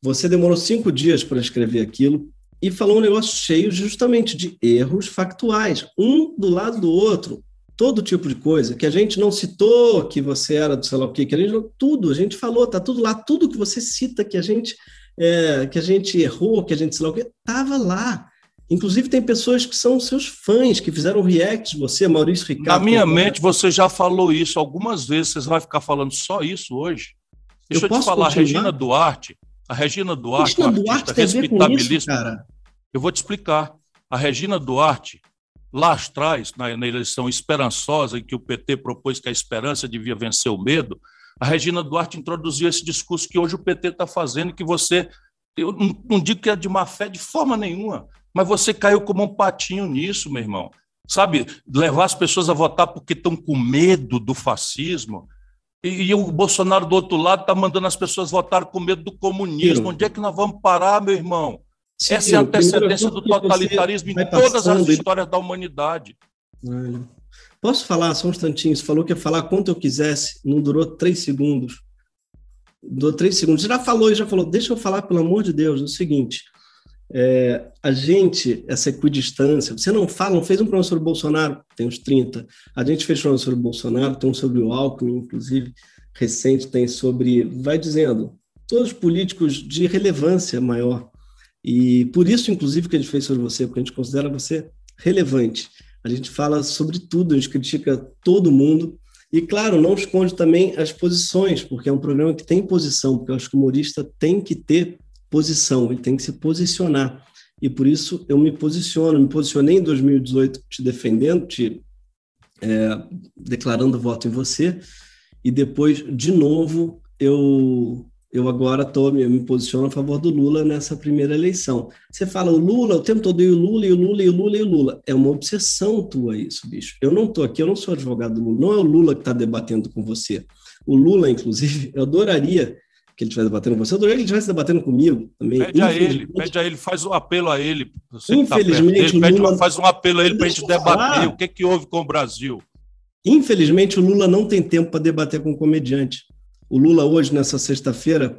Você demorou 5 dias para escrever aquilo e falou um negócio cheio justamente de erros factuais, um do lado do outro, todo tipo de coisa, que a gente não citou que você era do sei lá o quê, que a gente falou, tá tudo lá, tudo que você cita que a gente errou, que a gente sei lá o quê, estava lá. Inclusive tem pessoas que são seus fãs, que fizeram reacts de você, Maurício Ricardo. Na minha mente você já falou isso algumas vezes, você vai ficar falando só isso hoje? Deixa eu te falar, Regina Duarte, a Regina Duarte, uma artista respeitabilíssima. Eu vou te explicar. A Regina Duarte, lá atrás, na eleição esperançosa, em que o PT propôs que a esperança devia vencer o medo, a Regina Duarte introduziu esse discurso que hoje o PT está fazendo, que você, eu não digo que é de má fé de forma nenhuma, mas você caiu como um patinho nisso, meu irmão. Sabe, levar as pessoas a votar porque estão com medo do fascismo, e o Bolsonaro do outro lado está mandando as pessoas votarem com medo do comunismo. Onde é que nós vamos parar, meu irmão? Essa é a antecedência do totalitarismo em todas as histórias da humanidade. Posso falar só um instantinho? Você falou que ia falar quanto eu quisesse, não durou 3 segundos. Durou 3 segundos. Já falou. Deixa eu falar, pelo amor de Deus, é o seguinte. Essa equidistância, você não fez um programa sobre o Bolsonaro, tem uns 30. A gente fez um programa sobre o Bolsonaro, tem um sobre o Alckmin, inclusive, recente, tem sobre, vai dizendo, todos os políticos de relevância maior. E por isso, inclusive, que a gente fez sobre você, porque a gente considera você relevante. A gente fala sobre tudo, a gente critica todo mundo. E, claro, não esconde também as posições, porque é um programa que tem posição, porque eu acho que o humorista tem que ter posição, ele tem que se posicionar. E por isso eu me posicionei em 2018 te defendendo, declarando voto em você, e depois, de novo, eu agora me posiciono a favor do Lula nessa primeira eleição. Você fala o Lula, o tempo todo, e o Lula, e o Lula, e o Lula, e o Lula. É uma obsessão tua isso, bicho. Eu não estou aqui, eu não sou advogado do Lula, não é o Lula que está debatendo com você. O Lula, inclusive, eu adoraria que ele estivesse debatendo com você, eu adoraria que ele estivesse debatendo comigo também. Pede a ele, faz um apelo a ele. Infelizmente, faz um apelo a ele para a gente debater o que houve com o Brasil. Infelizmente, o Lula não tem tempo para debater com um comediante. O Lula hoje, nessa sexta-feira,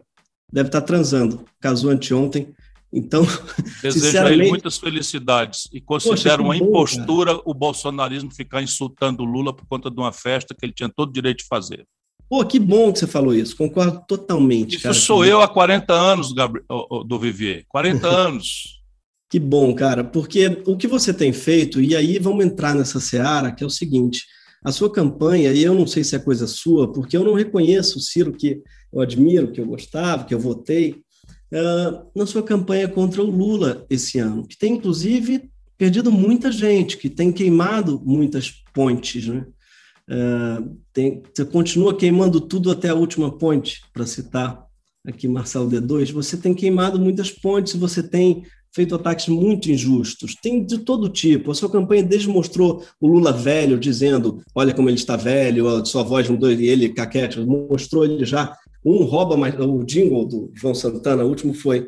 deve estar transando. Casou anteontem. Então, desejo a ele muitas felicidades e considero uma impostura o bolsonarismo ficar insultando o Lula por conta de uma festa que ele tinha todo o direito de fazer. Pô, que bom que você falou isso. Concordo totalmente. Isso sou eu há 40 anos, do Vivier. 40 anos. Que bom, cara, porque o que você tem feito, e aí vamos entrar nessa seara, que é o seguinte... A sua campanha, e eu não sei se é coisa sua, porque eu não reconheço o Ciro que eu admiro, que eu gostava, que eu votei, na sua campanha contra o Lula esse ano, que tem, inclusive, perdido muita gente, que tem queimado muitas pontes, né? Você continua queimando tudo até a última ponte, para citar aqui Marcelo D2, você tem queimado muitas pontes, você tem feito ataques muito injustos, tem de todo tipo. A sua campanha desde mostrou o Lula velho, dizendo, olha como ele está velho, a sua voz mudou, e ele, caquete, mostrou ele já um rouba mais, o jingle do João Santana, o último foi,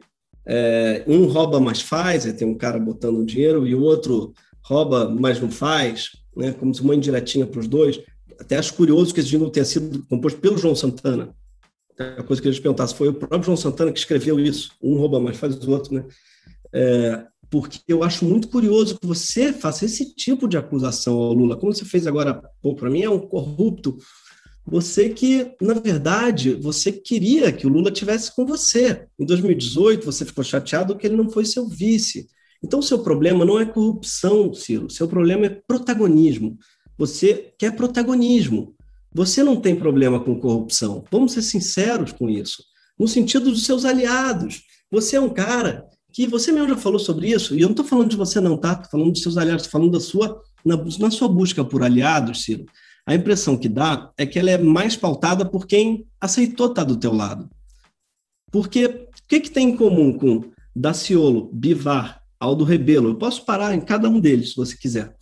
um rouba mais faz, tem um cara botando dinheiro, e o outro rouba mas não faz, né? Como se uma indiretinha para os dois. Até acho curioso que esse jingle tenha sido composto pelo João Santana. A coisa que eu ia te perguntar, se foi o próprio João Santana que escreveu isso, um rouba mais faz o outro, né? Porque eu acho muito curioso que você faça esse tipo de acusação ao Lula, como você fez agora há pouco, para mim é um corrupto. Você que, na verdade, você queria que o Lula tivesse com você. Em 2018, você ficou chateado que ele não foi seu vice. Então, o seu problema não é corrupção, Ciro, o seu problema é protagonismo. Você quer protagonismo. Você não tem problema com corrupção. Vamos ser sinceros com isso. No sentido dos seus aliados. Você é um cara que você mesmo já falou sobre isso, e eu não estou falando de você não, tá? Estou falando dos seus aliados, estou falando na sua busca por aliados, Ciro. A impressão que dá é que ela é mais pautada por quem aceitou estar do teu lado. Porque o que tem em comum com Daciolo, Bivar, Aldo Rebelo? Eu posso parar em cada um deles, se você quiser.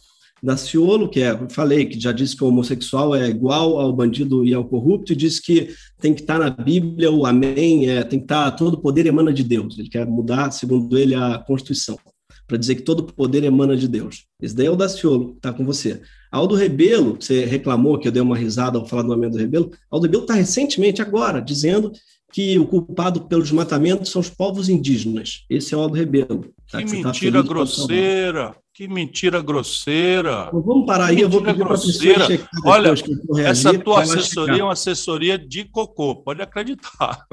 Daciolo, eu falei, que já disse que o homossexual é igual ao bandido e ao corrupto, e disse que tem que estar na Bíblia o amém, tem que estar, todo poder emana de Deus. Ele quer mudar, segundo ele, a Constituição, para dizer que todo poder emana de Deus. Esse daí é o Daciolo, que está com você. Aldo Rebelo, você reclamou que eu dei uma risada ao falar do nome do Rebelo, Aldo Rebelo está recentemente, agora, dizendo que o culpado pelo desmatamento são os povos indígenas. Esse é o Aldo Rebelo. Tá? Que mentira grosseira! Que mentira grosseira! Então, vamos parar aí, eu vou pedir para a pessoa checar. Olha, essa tua assessoria é uma assessoria de cocô, pode acreditar.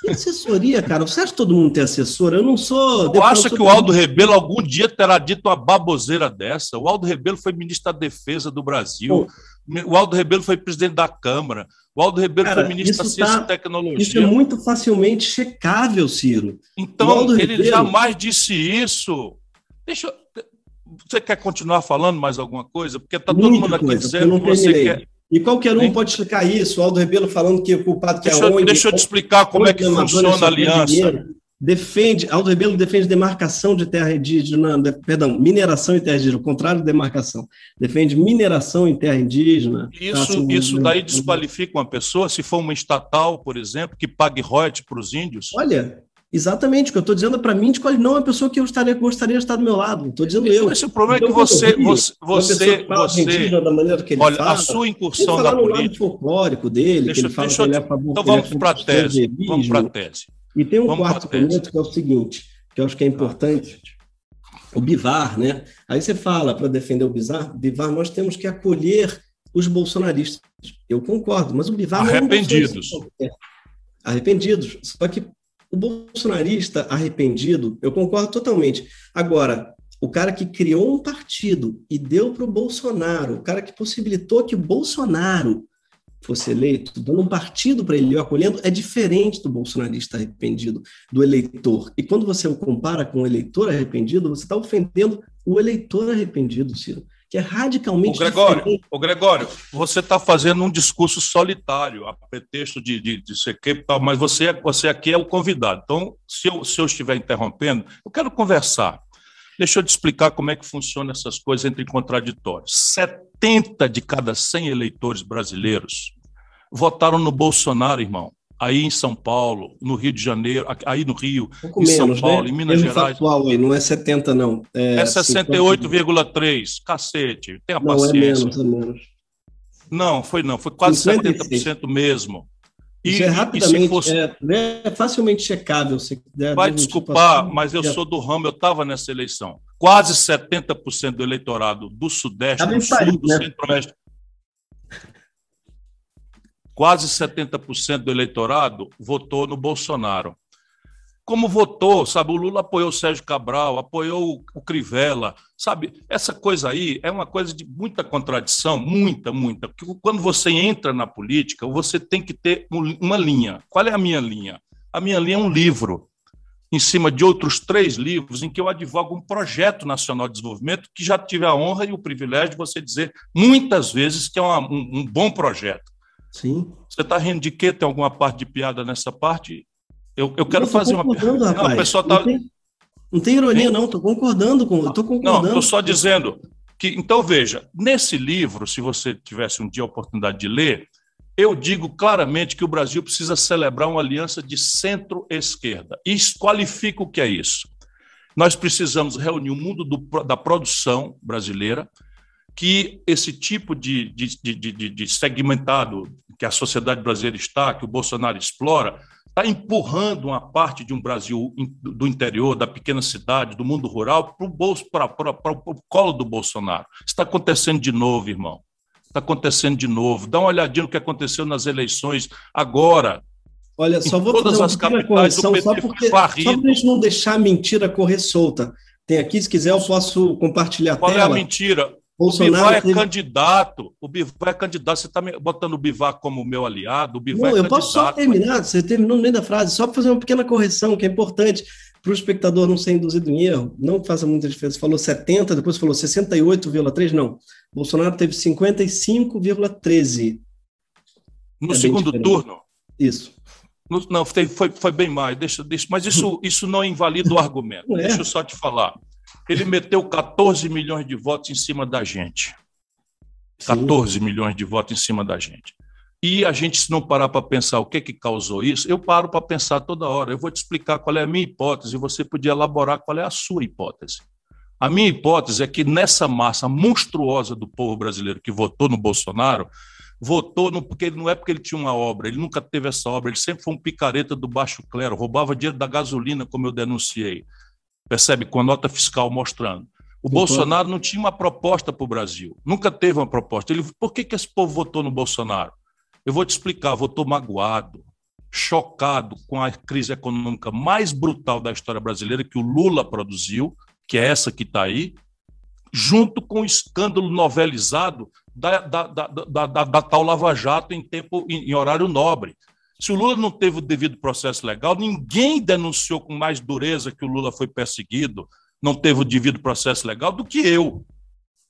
Que assessoria, cara? Você acha que todo mundo tem assessor? Eu não sou... Tu acha que o Aldo Rebelo algum dia terá dito uma baboseira dessa? O Aldo Rebelo foi ministro da Defesa do Brasil. O Aldo Rebelo foi presidente da Câmara. O Aldo Rebelo foi ministro da Ciência e Tecnologia. Isso é muito facilmente checável, Ciro. Então, ele jamais disse isso. Você quer continuar falando mais alguma coisa? Porque está todo mundo aqui dizendo que você quer... E qualquer um pode explicar isso. O Aldo Rebelo falando que o culpado que é ONG... Deixa eu te explicar como é que funciona a aliança. Aldo Rebelo defende demarcação de terra indígena, mineração em terra indígena, o contrário de demarcação. Defende mineração em terra indígena. Isso daí desqualifica uma pessoa, se for uma estatal, por exemplo, que pague royalties para os índios? Olha, exatamente o que eu estou dizendo para mim, não é uma pessoa que eu gostaria de estar do meu lado, estou dizendo eu. Esse problema é que você da maneira que ele olha, fala, a sua incursão da política folclórico dele, que ele fala que ele é a favor. Então vamos para a tese. Vamos para a tese. E tem um quarto ponto que é o seguinte, que eu acho que é importante, o Bivar, né? Aí você fala, para defender o Bivar, nós temos que acolher os bolsonaristas. Eu concordo, mas o Bivar arrependidos. Arrependidos. Só que o bolsonarista arrependido, eu concordo totalmente. Agora, o cara que criou um partido e deu para o Bolsonaro, o cara que possibilitou que o Bolsonaro fosse eleito, dando um partido para ele, acolhendo, é diferente do bolsonarista arrependido, do eleitor. E quando você o compara com o eleitor arrependido, você está ofendendo o eleitor arrependido, Ciro, que é radicalmente diferente. Gregório, você está fazendo um discurso solitário, a pretexto de ser que, mas você aqui é o convidado. Então, se eu estiver interrompendo, eu quero conversar. Deixa eu te explicar como é que funcionam essas coisas entre contraditórios. 70 de cada 100 eleitores brasileiros votaram no Bolsonaro, irmão. Aí em São Paulo, no Rio de Janeiro, aí no Rio, em São Paulo, em Minas Gerais. Factual aí, não é 70, não. É 68,3. Cacete, tenha paciência. É menos. Não, foi quase 70% mesmo. Isso é rapidamente, é facilmente checável. Se quiser, vai desculpar, mas eu sou do ramo, eu estava nessa eleição. Quase 70% do eleitorado do Sudeste, do Sul, do Centro-Oeste. Quase 70% do eleitorado votou no Bolsonaro. Como votou, sabe, o Lula apoiou o Sérgio Cabral, apoiou o Crivella, sabe, essa coisa aí é uma coisa de muita contradição, muita, porque quando você entra na política, você tem que ter uma linha. Qual é a minha linha? A minha linha é um livro, em cima de outros 3 livros, em que eu advogo um projeto nacional de desenvolvimento que já tive a honra e o privilégio de você dizer muitas vezes que é um bom projeto. Sim. Você está rindo de quê? Tem alguma parte de piada nessa parte? Eu quero fazer uma pergunta. Rapaz. Não, pessoal tá... não tem ironia, não. Estou concordando com. Não, estou só dizendo que. Então, veja, nesse livro, se você tivesse um dia a oportunidade de ler, Eu digo claramente que o Brasil precisa celebrar uma aliança de centro-esquerda. Isso qualifica o que é isso. Nós precisamos reunir o mundo da produção brasileira, que esse tipo de segmentado que a sociedade brasileira está, que o Bolsonaro explora, está empurrando uma parte de um Brasil do interior, da pequena cidade, do mundo rural, para o colo do Bolsonaro. Está acontecendo de novo, irmão. Está acontecendo de novo. Dá uma olhadinha no que aconteceu nas eleições agora. Olha, só vou todas fazer as capitais do PT só para a gente não deixar a mentira correr solta. Tem aqui, se quiser, eu posso compartilhar a tela. Qual é a mentira? Bolsonaro o Bivar é candidato. O Bivar é candidato. Você está botando o Bivar como meu aliado? O Bivar não, eu posso só terminar. Você terminou no meio da frase. Só para fazer uma pequena correção, que é importante para o espectador não ser induzido em erro. Não faça muita diferença. Você falou 70, depois falou 68,3. Não. Bolsonaro teve 55,13. No segundo turno? Isso. Não, foi bem mais. Mas isso não invalida o argumento. Deixa eu só te falar. Ele meteu 14 milhões de votos em cima da gente. 14 milhões de votos em cima da gente. E a gente, se não parar para pensar o que causou isso, eu paro para pensar toda hora. Eu vou te explicar qual é a minha hipótese e você podia elaborar qual é a sua hipótese. A minha hipótese é que nessa massa monstruosa do povo brasileiro que votou no Bolsonaro, porque não é porque ele tinha uma obra, ele nunca teve essa obra, ele sempre foi um picareta do baixo clero, roubava dinheiro da gasolina, como eu denunciei. Percebe? Com a nota fiscal mostrando. O Bolsonaro não tinha uma proposta para o Brasil, nunca teve uma proposta. Por que esse povo votou no Bolsonaro? Eu vou te explicar, votou magoado, chocado com a crise econômica mais brutal da história brasileira que o Lula produziu, que é essa que está aí, junto com o escândalo novelizado da tal Lava Jato em horário nobre. Se o Lula não teve o devido processo legal, ninguém denunciou com mais dureza que o Lula foi perseguido, não teve o devido processo legal do que eu.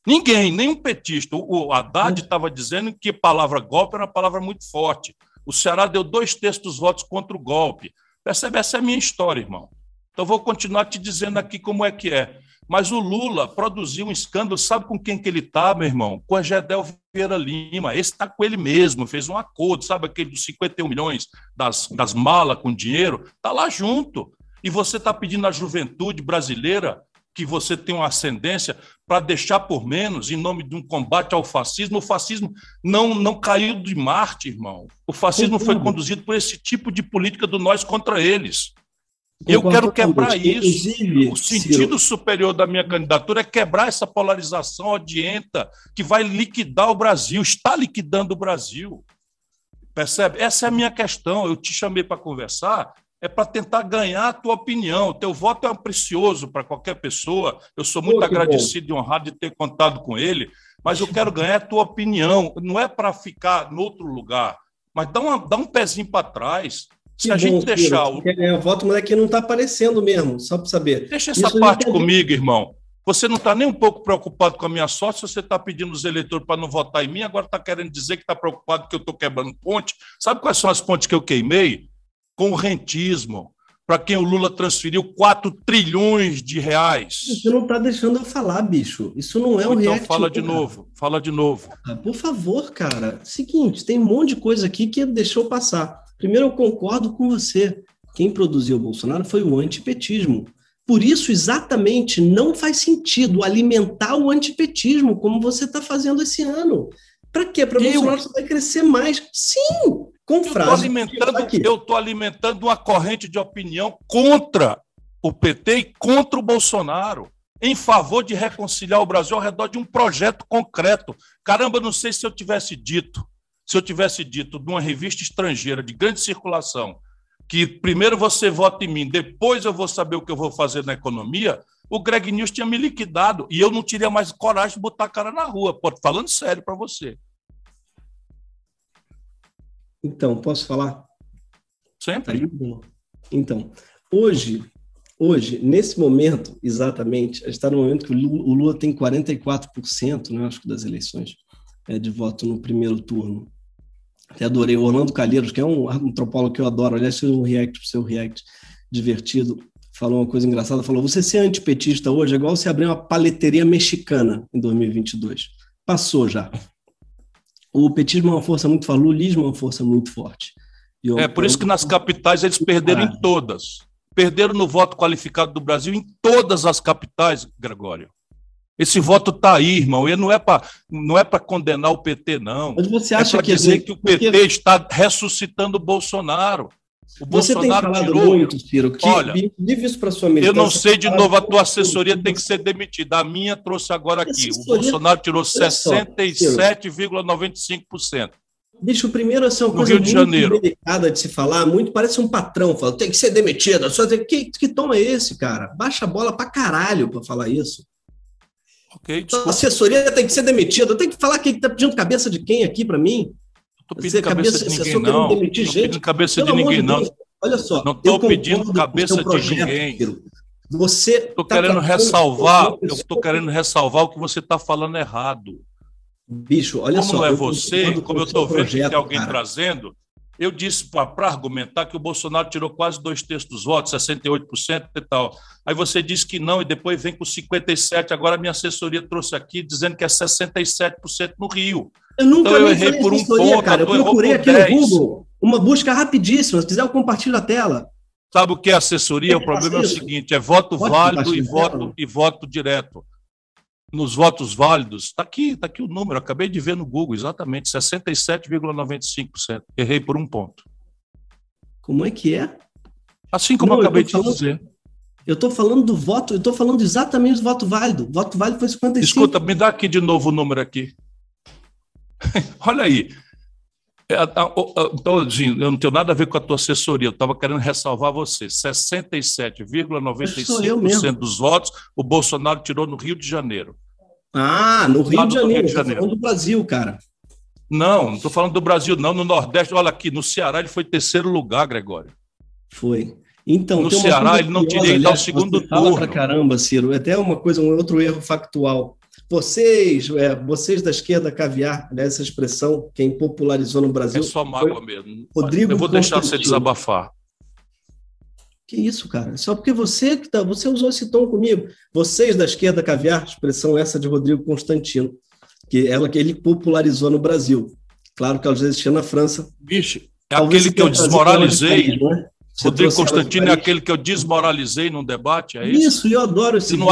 Ninguém, nenhum petista. O Haddad estava dizendo que a palavra golpe era uma palavra muito forte. O Ceará deu 2/3 dos votos contra o golpe. Percebe? Essa é a minha história, irmão. Então, vou continuar te dizendo aqui como é que é. Mas o Lula produziu um escândalo, sabe com quem que ele está, meu irmão? Com a Gedel Vieira Lima. Esse está com ele mesmo, fez um acordo, sabe aquele dos 51 milhões das malas com dinheiro? Está lá junto. E você está pedindo à juventude brasileira que você tem uma ascendência para deixar por menos em nome de um combate ao fascismo. O fascismo não caiu de Marte, irmão. O fascismo foi conduzido por esse tipo de política do nós contra eles. Eu quero quebrar isso. O sentido superior da minha candidatura é quebrar essa polarização odienta que vai liquidar o Brasil, está liquidando o Brasil. Percebe? Essa é a minha questão. Eu te chamei para conversar, é para tentar ganhar a tua opinião. O teu voto é precioso para qualquer pessoa. Eu sou muito agradecido e honrado de ter contado com ele, mas eu quero ganhar a tua opinião. Não é para ficar em outro lugar, mas dá um pezinho para trás. Se a gente deixar o... Quer ganhar voto, mas é que não está aparecendo mesmo, só para saber. Deixa essa parte comigo, irmão. Você não está nem um pouco preocupado com a minha sorte, você está pedindo os eleitores para não votar em mim, agora está querendo dizer que está preocupado que eu estou quebrando ponte. Sabe quais são as pontes que eu queimei? Com o rentismo, para quem o Lula transferiu 4 trilhões de reais. Você não está deixando eu falar, bicho. Isso não é um react. Então fala de novo, fala de novo. Por favor, cara. Seguinte, tem um monte de coisa aqui que deixou passar. Primeiro, eu concordo com você. Quem produziu o Bolsonaro foi o antipetismo. Por isso, exatamente, não faz sentido alimentar o antipetismo como você está fazendo esse ano. Para quê? Para o Bolsonaro só vai crescer mais. Sim, com frase. Eu estou alimentando uma corrente de opinião contra o PT e contra o Bolsonaro, em favor de reconciliar o Brasil ao redor de um projeto concreto. Caramba, não sei se eu tivesse dito de uma revista estrangeira de grande circulação, que primeiro você vota em mim, depois eu vou saber o que eu vou fazer na economia, o Greg News tinha me liquidado e eu não teria mais coragem de botar a cara na rua. Pô, falando sério para você. Então, posso falar? Sempre. Então, hoje, nesse momento, exatamente, a gente está no momento que o Lula tem 44%, né, acho que das eleições, de voto no primeiro turno. Até adorei o Orlando Calheiros, que é um antropólogo que eu adoro. Aliás, fez um react, seu react divertido, falou uma coisa engraçada, falou, você ser antipetista hoje é igual você abrir uma paleteria mexicana em 2022. Passou já. o petismo é uma força muito forte, o lulismo é uma força muito forte. Por isso que nas capitais eles perderam em todas. Perderam no voto qualificado do Brasil em todas as capitais, Gregório. Esse voto está aí, irmão. E não é para condenar o PT, não. Mas você acha para dizer que o PT está ressuscitando o Bolsonaro. O Bolsonaro tem falado tirou... muito, Ciro, que olha, isso para sua eu não sei de novo, a tua assessoria tem que ser demitida. A minha trouxe agora aqui. O Bolsonaro tirou 67,95%. Bicho, primeiro, essa é uma coisa muito delicada de se falar, parece um patrão falando, tem que ser demitido. Só dizer, que tom é esse, cara? Baixa a bola pra caralho pra falar isso. Ok, a assessoria tem que ser demitida. Tem que falar quem tá pedindo cabeça de quem aqui pra mim? Não estou pedindo cabeça de ninguém, não. Não estou pedindo cabeça de ninguém, não. Olha só. Não estou pedindo cabeça de ninguém. Você estou querendo ressalvar, eu estou querendo ressalvar o que você está falando errado. Bicho, olha só. Como não é você, como eu estou vendo que tem alguém trazendo, eu disse para argumentar que o Bolsonaro tirou quase 2/3 dos votos, 68% e tal. Aí você disse que não, e depois vem com 57%. Agora a minha assessoria trouxe aqui dizendo que é 67% no Rio. Então eu errei por um ponto, cara. Eu procurei aqui no Google uma busca rapidíssima. Se quiser, eu compartilho a tela. Sabe o que é assessoria? O problema é o seguinte: é voto válido e voto direto. Nos votos válidos, está aqui o número, acabei de ver no Google, exatamente, 67,95%. Errei por um ponto. Como é que é? Assim como eu acabei de dizer. Eu estou falando do voto, eu estou falando exatamente do voto válido. O voto válido foi 55%. Escuta, me dá aqui de novo o número aqui. Olha aí. Então, eu não tenho nada a ver com a tua assessoria, eu estava querendo ressalvar você. 67,95% dos votos o Bolsonaro tirou no Rio de Janeiro. No Rio de Janeiro, estou falando do Brasil, cara. Não estou falando do Brasil, não. No Nordeste, olha aqui, no Ceará ele foi 3º lugar, Gregório. Foi. Então, no Ceará ele não teria ido ao segundo turno. Pra caramba, Ciro, até um outro erro factual. Vocês da esquerda caviar, essa expressão, quem popularizou no Brasil... É só mágoa mesmo. Rodrigo eu vou deixar você desabafar. Que isso, cara? Só porque você usou esse tom comigo. Vocês da esquerda caviar, expressão essa de Rodrigo Constantino, que ele popularizou no Brasil. Claro que ela já existia na França. Bicho, é aquele que eu desmoralizei... Rodrigo Constantino é aquele que eu desmoralizei num debate, é isso? Isso, eu adoro esse vídeo.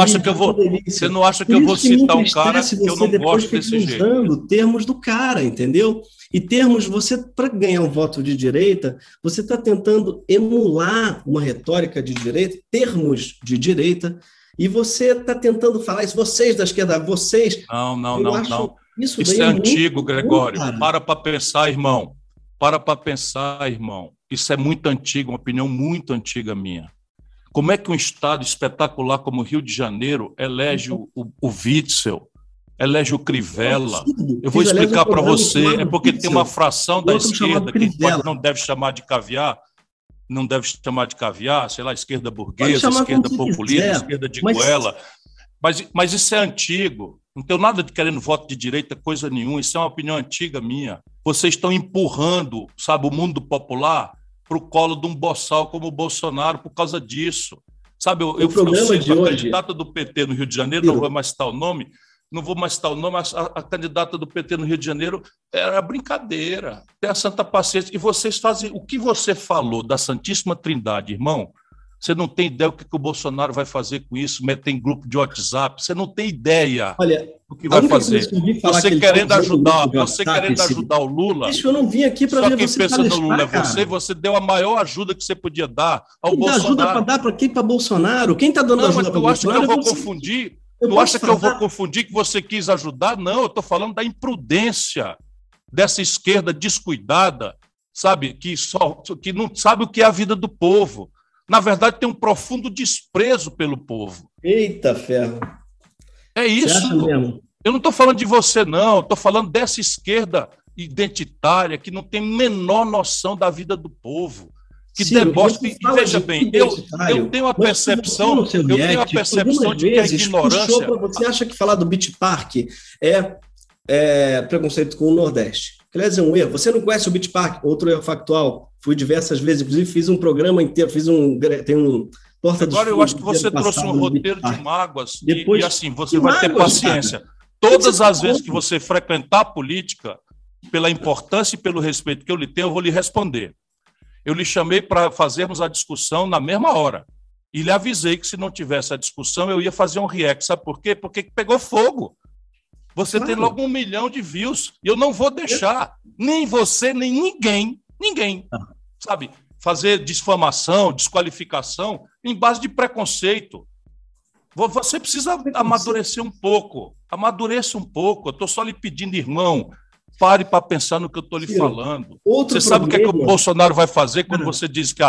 Você não acha que eu vou citar um cara que eu não gosto desse jeito? Usando termos do cara, entendeu? E termos, para ganhar um voto de direita, você está tentando emular uma retórica de direita, termos de direita, e você está tentando falar isso, vocês da esquerda, vocês... Não. Isso é antigo, Gregório. Para pensar, irmão. Para pensar, irmão. Isso é muito antigo, uma opinião muito antiga minha. Como é que um estado espetacular como o Rio de Janeiro elege o Witzel, elege o Crivella? Eu vou explicar para você. É porque tem uma fração da esquerda que não deve chamar de caviar, sei lá, esquerda burguesa, esquerda populista, esquerda de goela. Mas isso é antigo. Não tenho nada de querendo voto de direita, coisa nenhuma. Isso é uma opinião antiga minha. Vocês estão empurrando, sabe, o mundo popular para o colo de um boçal como o Bolsonaro por causa disso. Sabe, eu sei que a candidata do PT no Rio de Janeiro, não vou mais citar o nome, a candidata do PT no Rio de Janeiro era brincadeira. Tem a santa paciência. E vocês fazem o que você falou da Santíssima Trindade, irmão. Você não tem ideia do que o Bolsonaro vai fazer com isso, meter em grupo de WhatsApp. Você não tem ideia do que vai fazer. Você querendo ajudar o Lula. Eu não vim aqui para ver você pensa no Lula é você deu a maior ajuda que você podia dar ao Bolsonaro. Ajuda para dar para quem? Para Bolsonaro? Quem está dando ajuda para Bolsonaro? Eu vou confundir. Tu acha que eu vou confundir que você quis ajudar? Não, eu estou falando da imprudência dessa esquerda descuidada, sabe, que não sabe o que é a vida do povo. Na verdade, tem um profundo desprezo pelo povo. Eita ferro. É isso. Eu não estou falando de você, não. Estou falando dessa esquerda identitária que não tem menor noção da vida do povo. Que deboche. E veja bem, eu tenho a percepção de que a ignorância... Você acha que falar do Beach Park é preconceito com o Nordeste? Aliás, é um erro. Você não conhece o Beach Park? Outro erro factual. Fui diversas vezes, inclusive fiz um programa inteiro, tem um Porta dos Agora eu acho que você trouxe um roteiro de mágoas e assim, você vai ter paciência. Todas as vezes que você frequentar a política, pela importância e pelo respeito que eu lhe tenho, eu vou lhe responder. Eu lhe chamei para fazermos a discussão na mesma hora. E lhe avisei que se não tivesse a discussão, eu ia fazer um react. Sabe por quê? Porque pegou fogo. Você tem logo 1 milhão de views. E eu não vou deixar nem você, nem ninguém, sabe, fazer difamação, desqualificação em base de preconceito. Você precisa amadurecer um pouco. Amadureça um pouco. Eu estou só lhe pedindo, irmão, pare para pensar no que eu estou lhe falando. Você sabe o que é que o Bolsonaro vai fazer quando você diz que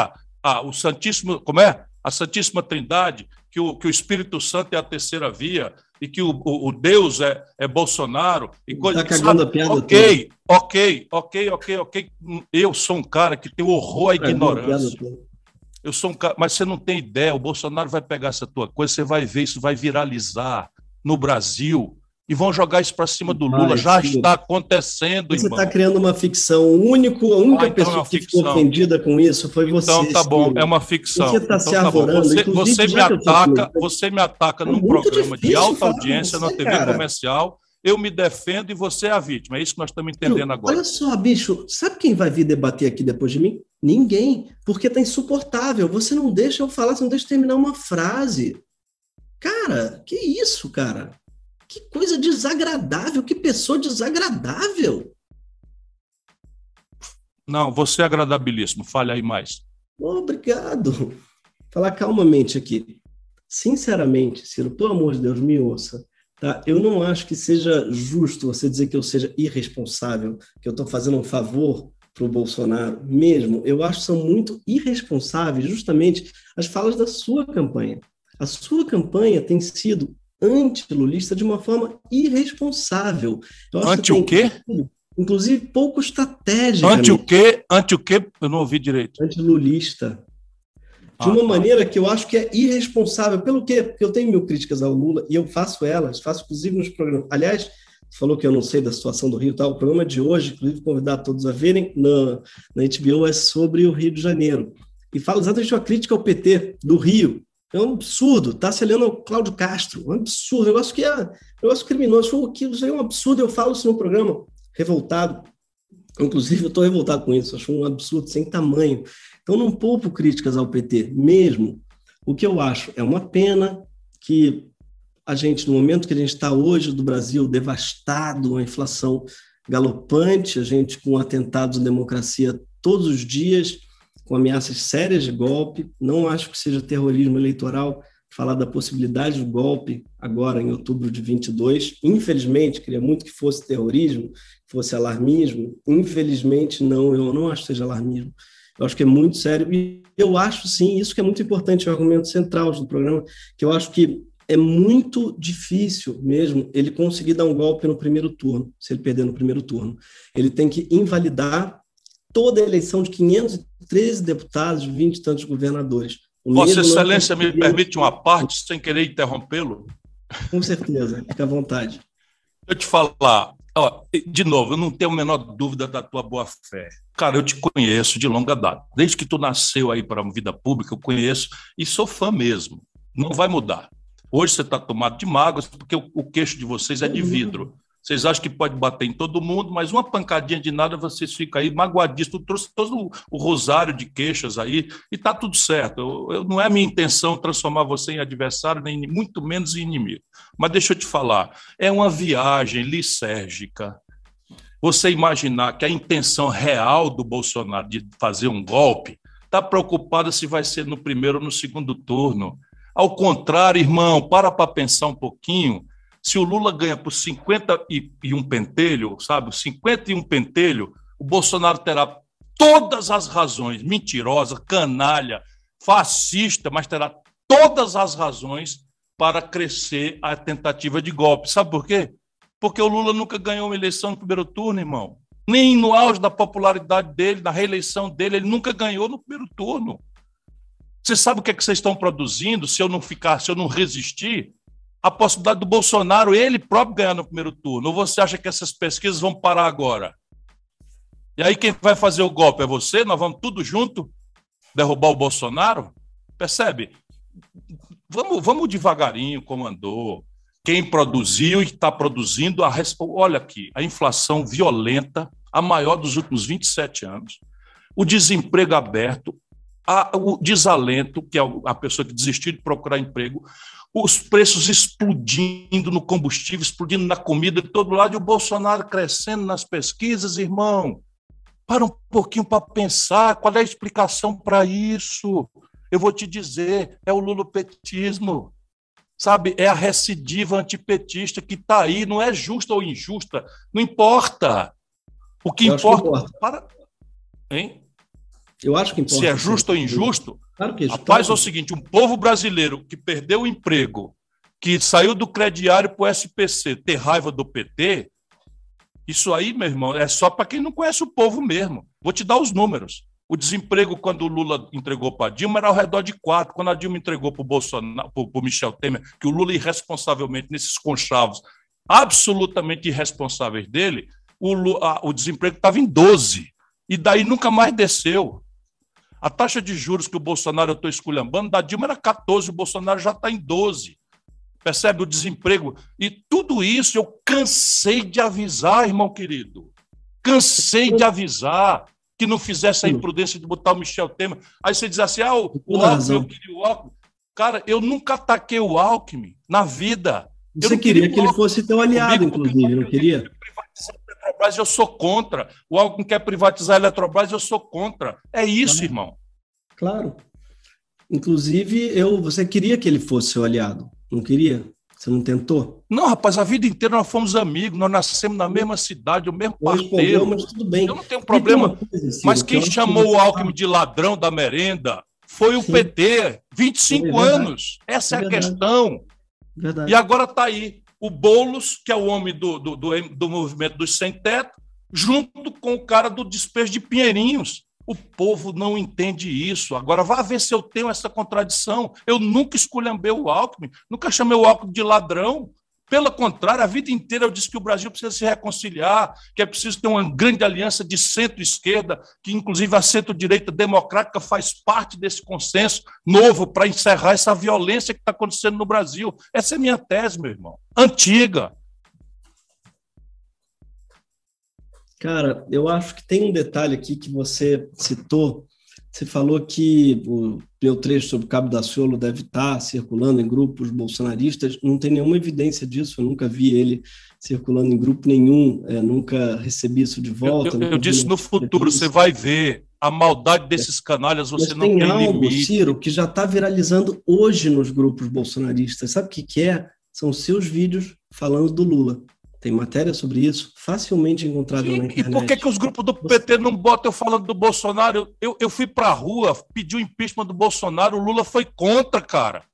o Santíssimo, como é? A Santíssima Trindade, que o Espírito Santo é a terceira via e que o Deus é Bolsonaro. Está cagando a piada Ok. Eu sou um cara que tem horror à ignorância. Eu sou um cara, mas você não tem ideia, o Bolsonaro vai pegar essa tua coisa, você vai ver, isso vai viralizar no Brasil e vão jogar isso para cima do Lula. Já está acontecendo, irmão. Você está criando uma ficção. A única pessoa que ficou ofendida com isso foi você. Então tá bom, é uma ficção. Você está se arvorando. Você me ataca num programa de alta audiência na TV comercial, eu me defendo e você é a vítima. É isso que nós estamos entendendo agora. Olha só, bicho, sabe quem vai vir debater aqui depois de mim? Ninguém, porque tá insuportável. Você não deixa eu falar, você não deixa eu terminar uma frase. Cara, que isso, cara? Que coisa desagradável, que pessoa desagradável. Não, você é agradabilíssimo, fale aí mais. Obrigado. Falar calmamente aqui. Sinceramente, Ciro, pelo amor de Deus, me ouça. Tá? Eu não acho que seja justo você dizer que eu seja irresponsável, que eu estou fazendo um favor para o Bolsonaro. Mesmo, eu acho que são muito irresponsáveis justamente as falas da sua campanha. A sua campanha tem sido anti-lulista de uma forma irresponsável. Anti o quê? Inclusive pouco estratégica. Anti o quê? Anti o quê? Eu não ouvi direito. Anti-lulista. De uma maneira que eu acho que é irresponsável. Pelo quê? Porque eu tenho 1000 críticas ao Lula e eu faço elas, faço inclusive nos programas. Aliás, você falou que eu não sei da situação do Rio e tal. O programa de hoje, inclusive convidar todos a verem, na HBO é sobre o Rio de Janeiro. E falo exatamente uma crítica ao PT do Rio. É um absurdo, está se aliando ao Cláudio Castro, um absurdo, um negócio que é um negócio criminoso, isso é um absurdo, eu falo isso no programa, revoltado, inclusive eu estou revoltado com isso, acho um absurdo sem tamanho, então não poupo críticas ao PT, mesmo, o que eu acho é uma pena que a gente, no momento que a gente está hoje do Brasil devastado, uma inflação galopante, a gente com atentados à democracia todos os dias, com ameaças sérias de golpe, não acho que seja terrorismo eleitoral falar da possibilidade do golpe agora em outubro de 22. Infelizmente, queria muito que fosse terrorismo, fosse alarmismo. Infelizmente, não, eu não acho que seja alarmismo. Eu acho que é muito sério. E eu acho, sim, isso que é muito importante, o argumento central do programa, que eu acho que é muito difícil mesmo ele conseguir dar um golpe no primeiro turno, se ele perder no primeiro turno. Ele tem que invalidar toda a eleição de 513 deputados, 20 e tantos governadores. Vossa Excelência me permite uma parte, sem querer interrompê-lo? Com certeza, fica à vontade. Eu te falar, de novo, eu não tenho a menor dúvida da tua boa-fé. Cara, eu te conheço de longa data. Desde que tu nasceu aí para a vida pública, eu conheço e sou fã mesmo. Não vai mudar. Hoje você está tomado de mágoas, porque o queixo de vocês é de vidro. Vocês acham que pode bater em todo mundo, mas uma pancadinha de nada, vocês ficam aí magoadíssimos. Tu trouxe todo o rosário de queixas aí e está tudo certo. Não é a minha intenção transformar você em adversário, nem muito menos em inimigo. Mas deixa eu te falar, é uma viagem lisérgica. Você imaginar que a intenção real do Bolsonaro de fazer um golpe está preocupada se vai ser no primeiro ou no segundo turno. Ao contrário, irmão, para pensar um pouquinho. Se o Lula ganha por 51 pentelho, sabe, 51 pentelho, o Bolsonaro terá todas as razões, mentirosa, canalha, fascista, mas terá todas as razões para crescer a tentativa de golpe. Sabe por quê? Porque o Lula nunca ganhou uma eleição no primeiro turno, irmão. Nem no auge da popularidade dele, na reeleição dele, ele nunca ganhou no primeiro turno. Você sabe o que é que vocês estão produzindo se eu não resistir? A possibilidade do Bolsonaro, ele próprio, ganhar no primeiro turno. Ou você acha que essas pesquisas vão parar agora? E aí quem vai fazer o golpe é você? Nós vamos tudo junto derrubar o Bolsonaro? Percebe? Vamos devagarinho, como andou. Quem produziu e está produzindo, olha aqui, a inflação violenta, a maior dos últimos 27 anos, o desemprego aberto, o desalento, que é a pessoa que desistiu de procurar emprego, os preços explodindo no combustível, explodindo na comida de todo lado, e o Bolsonaro crescendo nas pesquisas, irmão. Para um pouquinho para pensar qual é a explicação para isso. Eu vou te dizer, é o lulopetismo, sabe? É a recidiva antipetista que está aí, não é justa ou injusta, não importa. O que importa... Hein? Eu acho que importa. Se é justo ou injusto, claro que rapaz, é o seguinte, um povo brasileiro que perdeu o emprego, que saiu do crediário para o SPC, ter raiva do PT, isso aí, meu irmão, é só para quem não conhece o povo mesmo. Vou te dar os números. O desemprego, quando o Lula entregou para a Dilma, era ao redor de 4. Quando a Dilma entregou para o Bolsonaro, para o Michel Temer, que o Lula, irresponsavelmente, nesses conchavos absolutamente irresponsáveis dele, o desemprego estava em 12. E daí nunca mais desceu. A taxa de juros que o Bolsonaro, eu estou esculhambando, da Dilma era 14, o Bolsonaro já está em 12. Percebe o desemprego? E tudo isso eu cansei de avisar, irmão querido. Cansei de avisar que não fizesse a imprudência de botar o Michel Temer. Aí você diz assim, o Alckmin, eu queria o Alckmin. Cara, eu nunca ataquei o Alckmin na vida. Você queria que ele fosse teu aliado, inclusive, não queria? Privatizar a Eletrobras, eu sou contra. O Alckmin quer privatizar a Eletrobras, eu sou contra. É isso, irmão. Claro. Inclusive, você queria que ele fosse seu aliado, não queria? Você não tentou? Não, rapaz, a vida inteira nós fomos amigos, nós nascemos na mesma cidade, o mesmo parteiro. Mas tudo bem. Eu não tenho problema. Coisa, Ciro, mas quem chamou o Alckmin de ladrão da merenda foi o PT, 25 anos. Essa é a questão. Verdade. E agora está aí o Boulos, que é o homem do movimento dos sem-teto, junto com o cara do despejo de Pinheirinhos. O povo não entende isso. Agora, vá ver se eu tenho essa contradição. Eu nunca esculhambei o Alckmin, nunca chamei o Alckmin de ladrão. Pelo contrário, a vida inteira eu disse que o Brasil precisa se reconciliar, que é preciso ter uma grande aliança de centro-esquerda, que inclusive a centro-direita democrática faz parte desse consenso novo para encerrar essa violência que está acontecendo no Brasil. Essa é minha tese, meu irmão. Antiga. Cara, eu acho que tem um detalhe aqui que você citou. Você falou que o meu trecho sobre o Cabo Daciolo deve estar circulando em grupos bolsonaristas. Não tem nenhuma evidência disso, eu nunca vi ele circulando em grupo nenhum, nunca recebi isso de volta. Eu disse no futuro, você vai ver a maldade desses canalhas, você não tem algo, limite. Ciro, que já está viralizando hoje nos grupos bolsonaristas. Sabe o que é? São seus vídeos falando do Lula. Tem matéria sobre isso, facilmente encontrada na internet. E por que os grupos do PT não botam eu falando do Bolsonaro? Eu fui para a rua, pedi o impeachment do Bolsonaro, o Lula foi contra, cara.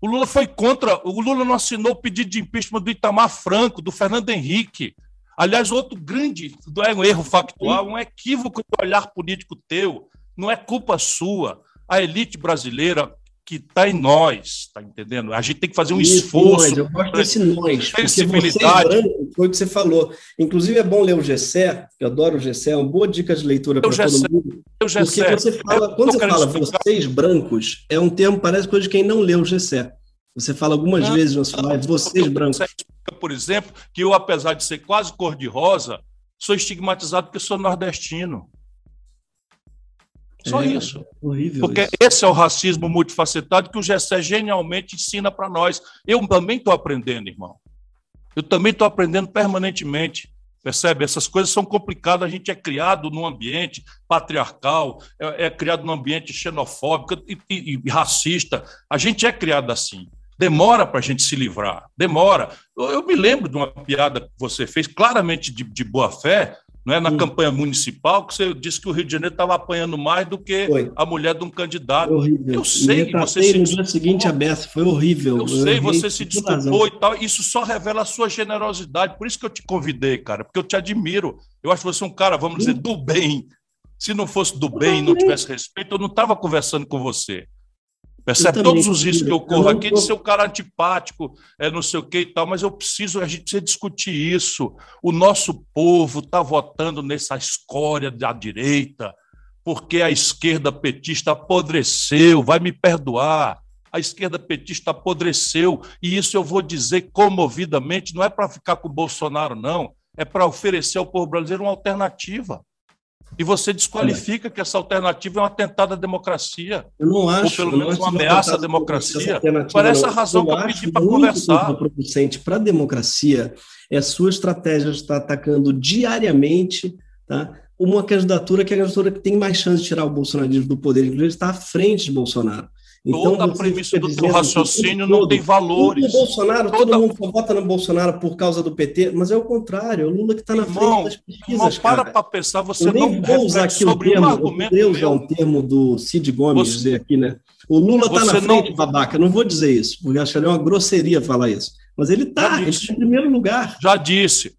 O Lula foi contra. O Lula não assinou o pedido de impeachment do Itamar Franco, do Fernando Henrique. Aliás, outro grande, não é um erro factual, um equívoco de olhar político teu. Não é culpa sua. A elite brasileira que está em nós, está entendendo? A gente tem que fazer um esforço. Eu gosto desse nós, porque você branco, foi o que você falou. Inclusive, é bom ler o Gessé, eu adoro o Gessé, é uma boa dica de leitura para todo mundo. Porque você fala, quando você fala vocês brancos, é um termo, parece coisa de quem não leu o Gessé. Você fala algumas vezes na sua live, vocês brancos. Por exemplo, que eu, apesar de ser quase cor-de-rosa, sou estigmatizado porque sou nordestino. Só isso. Horrível. Porque isso. Esse é o racismo multifacetado que o Gessé genialmente ensina para nós. Eu também estou aprendendo, irmão. Eu também estou aprendendo permanentemente. Percebe? Essas coisas são complicadas. A gente é criado num ambiente patriarcal, é criado num ambiente xenofóbico e racista. A gente é criado assim. Demora para a gente se livrar. Demora. Eu me lembro de uma piada que você fez, claramente de boa fé, não é? Na campanha municipal, que você disse que o Rio de Janeiro estava apanhando mais do que a mulher de um candidato. Horrível. Eu sei que você se no dia seguinte aberto, foi horrível. Eu sei, você se desculpou e tal. Isso só revela a sua generosidade. Por isso que eu te convidei, cara, porque eu te admiro. Eu acho que você é um cara, vamos dizer, do bem. Se não fosse do bem e não tivesse respeito, eu não estava conversando com você. Percebe? Todos os riscos que eu corro aqui de ser um cara antipático, não sei o que e tal, mas a gente precisa discutir isso. O nosso povo está votando nessa escória da direita, porque a esquerda petista apodreceu, vai me perdoar. A esquerda petista apodreceu, e isso eu vou dizer comovidamente, não é para ficar com o Bolsonaro, não. é para oferecer ao povo brasileiro uma alternativa. E você desqualifica que essa alternativa é um atentado à democracia. Eu não acho. Ou pelo menos uma ameaça à democracia. Por essa razão que eu pedi para conversar. Para a democracia é a sua estratégia de estar atacando diariamente, tá, uma candidatura que é a candidatura que tem mais chance de tirar o bolsonarismo do poder, inclusive está à frente de Bolsonaro. Então, toda a premissa do teu raciocínio não tem valores. O Bolsonaro, todo mundo só vota no Bolsonaro por causa do PT, mas é o contrário, é o Lula que está na frente das pesquisas. Para pensar, você não vou usar aqui sobre um argumento. Eu vou usar um termo do Cid Gomes, dizer aqui, né? O Lula está na frente, babaca. Eu não vou dizer isso, porque acho que é uma grosseria falar isso. Mas ele está em primeiro lugar. Já disse,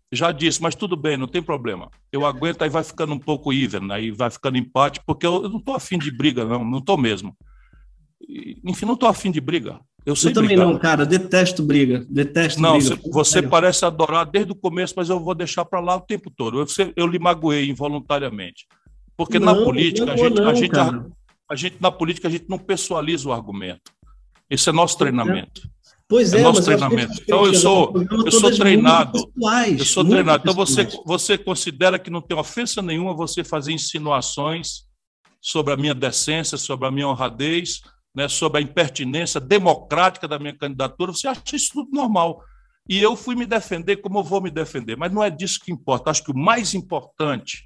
mas tudo bem, não tem problema. Eu aguento, aí vai ficando um pouco even, aí vai ficando empate, porque eu não estou afim de briga, não estou mesmo. Enfim, não estou afim de briga. Eu também brigar. Não, cara, detesto briga. Não, briga. Você parece adorar desde o começo, mas eu vou deixar para lá o tempo todo. Eu lhe magoei involuntariamente. Porque na política, a gente não pessoaliza o argumento. Esse é nosso treinamento. Pois é, nosso treinamento. Então, eu sou treinado. Eu sou treinado. Então, você considera que não tem ofensa nenhuma você fazer insinuações sobre a minha decência, sobre a minha honradez, né, sobre a impertinência democrática da minha candidatura, você acha isso tudo normal. E eu fui me defender como eu vou me defender, mas não é disso que importa. Acho que o mais importante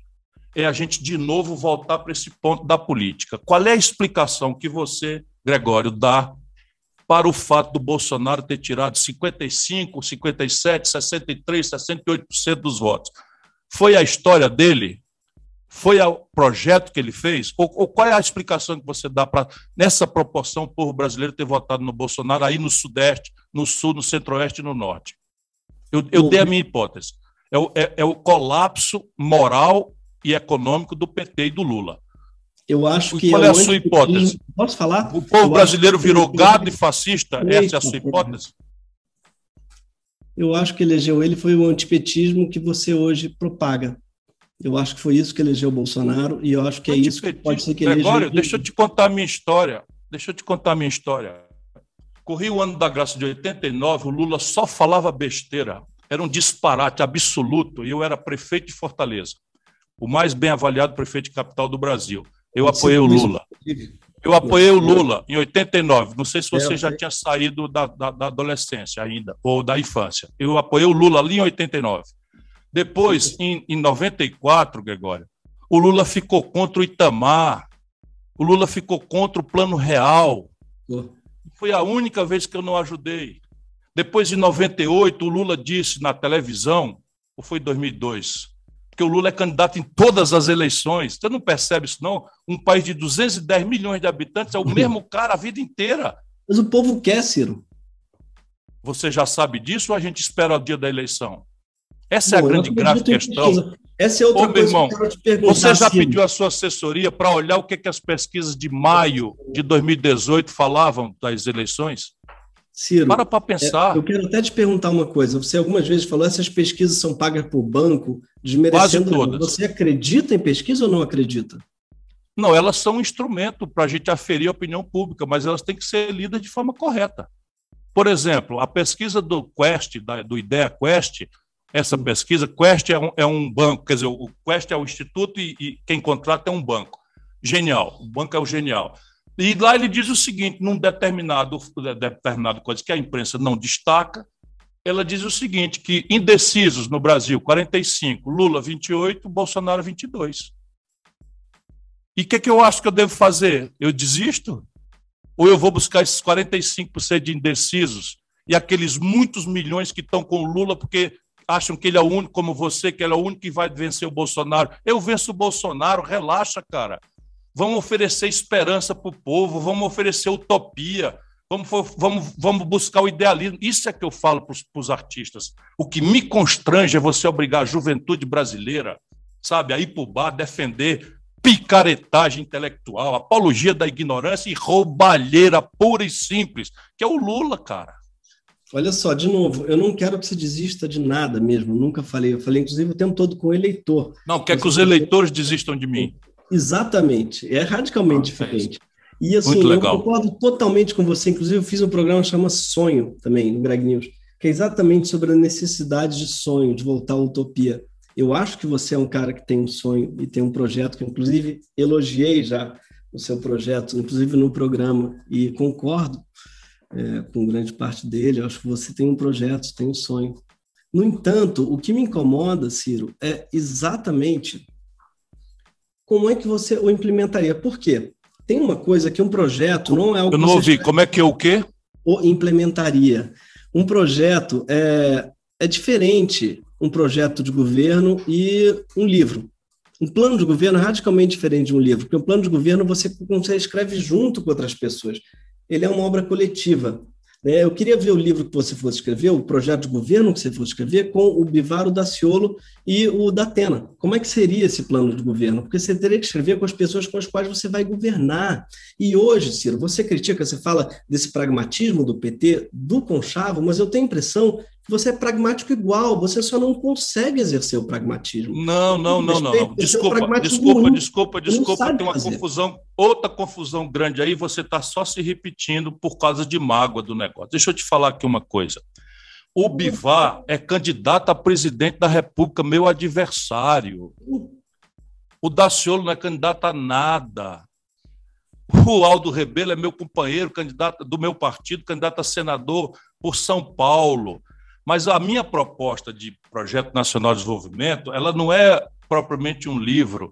é a gente, de novo, voltar para esse ponto da política. Qual é a explicação que você, Gregório, dá para o fato do Bolsonaro ter tirado 55%, 57%, 63%, 68% dos votos? Foi a história dele? Foi o projeto que ele fez? Ou qual é a explicação que você dá para, nessa proporção, o povo brasileiro ter votado no Bolsonaro aí no Sudeste, no Sul, no Centro-Oeste e no Norte? Eu dei a minha hipótese. É o colapso moral e econômico do PT e do Lula. Eu acho que qual é a sua hipótese? Posso falar? O povo brasileiro virou gado e fascista? Essa é a sua hipótese? Eu acho que elegeu ele foi o antipetismo que você hoje propaga. Eu acho que foi isso que elegeu o Bolsonaro e eu acho que é isso que pode ser que elegeu... Gregório, deixa eu te contar a minha história. Corri o ano da graça de 89, o Lula só falava besteira. Era um disparate absoluto e eu era prefeito de Fortaleza, o mais bem avaliado prefeito de capital do Brasil. Eu apoiei o Lula. Eu apoiei o Lula em 89. Não sei se você já tinha saído da adolescência ainda, ou da infância. Eu apoiei o Lula ali em 89. Depois, em 94, Gregório, o Lula ficou contra o Itamar, o Lula ficou contra o Plano Real. Foi a única vez que eu não ajudei. Depois, em 98, o Lula disse na televisão, ou foi em 2002, porque o Lula é candidato em todas as eleições. Você não percebe isso, não? Um país de 210 milhões de habitantes é o mesmo cara a vida inteira. Mas o povo quer, Ciro. Você já sabe disso ou a gente espera o dia da eleição? Essa é a grande grave questão. Essa é outra coisa irmão, que eu quero te perguntar. Você já pediu a sua assessoria para olhar o que as pesquisas de maio de 2018 falavam das eleições? Ciro, para pensar. Eu quero até te perguntar uma coisa. Você algumas vezes falou que essas pesquisas são pagas por banco, desmerecendo. Quase todas. Você acredita em pesquisa ou não acredita? Não, elas são um instrumento para a gente aferir a opinião pública, mas elas têm que ser lidas de forma correta. Por exemplo, a pesquisa do Quest, do IDEA Quest, essa pesquisa, Quest é um banco, quer dizer, o Quest é o instituto e quem contrata é um banco. Genial, o banco é o genial. E lá ele diz o seguinte, num determinado coisa que a imprensa não destaca, ela diz o seguinte, que indecisos no Brasil, 45, Lula 28, Bolsonaro 22. E o que eu acho que eu devo fazer? Eu desisto? Ou eu vou buscar esses 45% de indecisos e aqueles muitos milhões que estão com o Lula porque acham que ele é o único, como você, que ele é o único que vai vencer o Bolsonaro? Eu venço o Bolsonaro, relaxa, cara. Vamos oferecer esperança para o povo, vamos oferecer utopia, vamos buscar o idealismo. Isso é que eu falo para os artistas. O que me constrange é você obrigar a juventude brasileira, sabe, a ir para o bar, defender picaretagem intelectual, apologia da ignorância e roubalheira pura e simples, que é o Lula, cara. Olha só, de novo, eu não quero que você desista de nada mesmo, nunca falei. Eu falei, inclusive, o tempo todo com o eleitor. Não, quer que os eleitores desistam de mim. Exatamente, é radicalmente diferente. E assim, eu concordo totalmente com você, inclusive eu fiz um programa que chama Sonho também, no Greg News, que é exatamente sobre a necessidade de sonho, de voltar à utopia. Eu acho que você é um cara que tem um sonho e tem um projeto que, inclusive, elogiei já o seu projeto, inclusive no programa, e concordo com grande parte dele. Eu acho que você tem um projeto, tem um sonho. No entanto, o que me incomoda, Ciro, é exatamente como é que você o implementaria. Por quê? Tem uma coisa que um projeto não é algo... Eu não ouvi. Como é que é o quê? O implementaria. Um projeto é diferente, um projeto de governo e um livro. Um plano de governo é radicalmente diferente de um livro, porque um plano de governo você escreve junto com outras pessoas. Ele é uma obra coletiva. Eu queria ver o livro que você fosse escrever, o projeto de governo que você fosse escrever, com o Bivar, o Daciolo e o Datena. Como é que seria esse plano de governo? Porque você teria que escrever com as pessoas com as quais você vai governar. E hoje, Ciro, você critica, você fala desse pragmatismo do PT, do Conchavo, mas eu tenho a impressão que você é pragmático igual, você só não consegue exercer o pragmatismo. Não. Desculpa, tem uma confusão, outra confusão grande aí, você está só se repetindo por causa de mágoa do negócio. Deixa eu te falar aqui uma coisa. O Bivar é candidato a presidente da República, meu adversário. O Daciolo não é candidato a nada. O Aldo Rebelo é meu companheiro, candidato do meu partido, candidato a senador por São Paulo. Mas a minha proposta de Projeto Nacional de Desenvolvimento, ela não é propriamente um livro,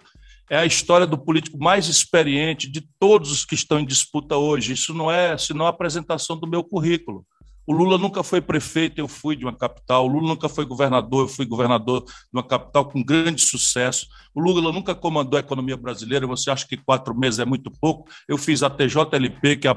é a história do político mais experiente de todos os que estão em disputa hoje. Isso não é senão a apresentação do meu currículo. O Lula nunca foi prefeito, eu fui de uma capital. O Lula nunca foi governador, eu fui governador de uma capital com grande sucesso. O Lula nunca comandou a economia brasileira. Você acha que 4 meses é muito pouco? Eu fiz a TJLP, que é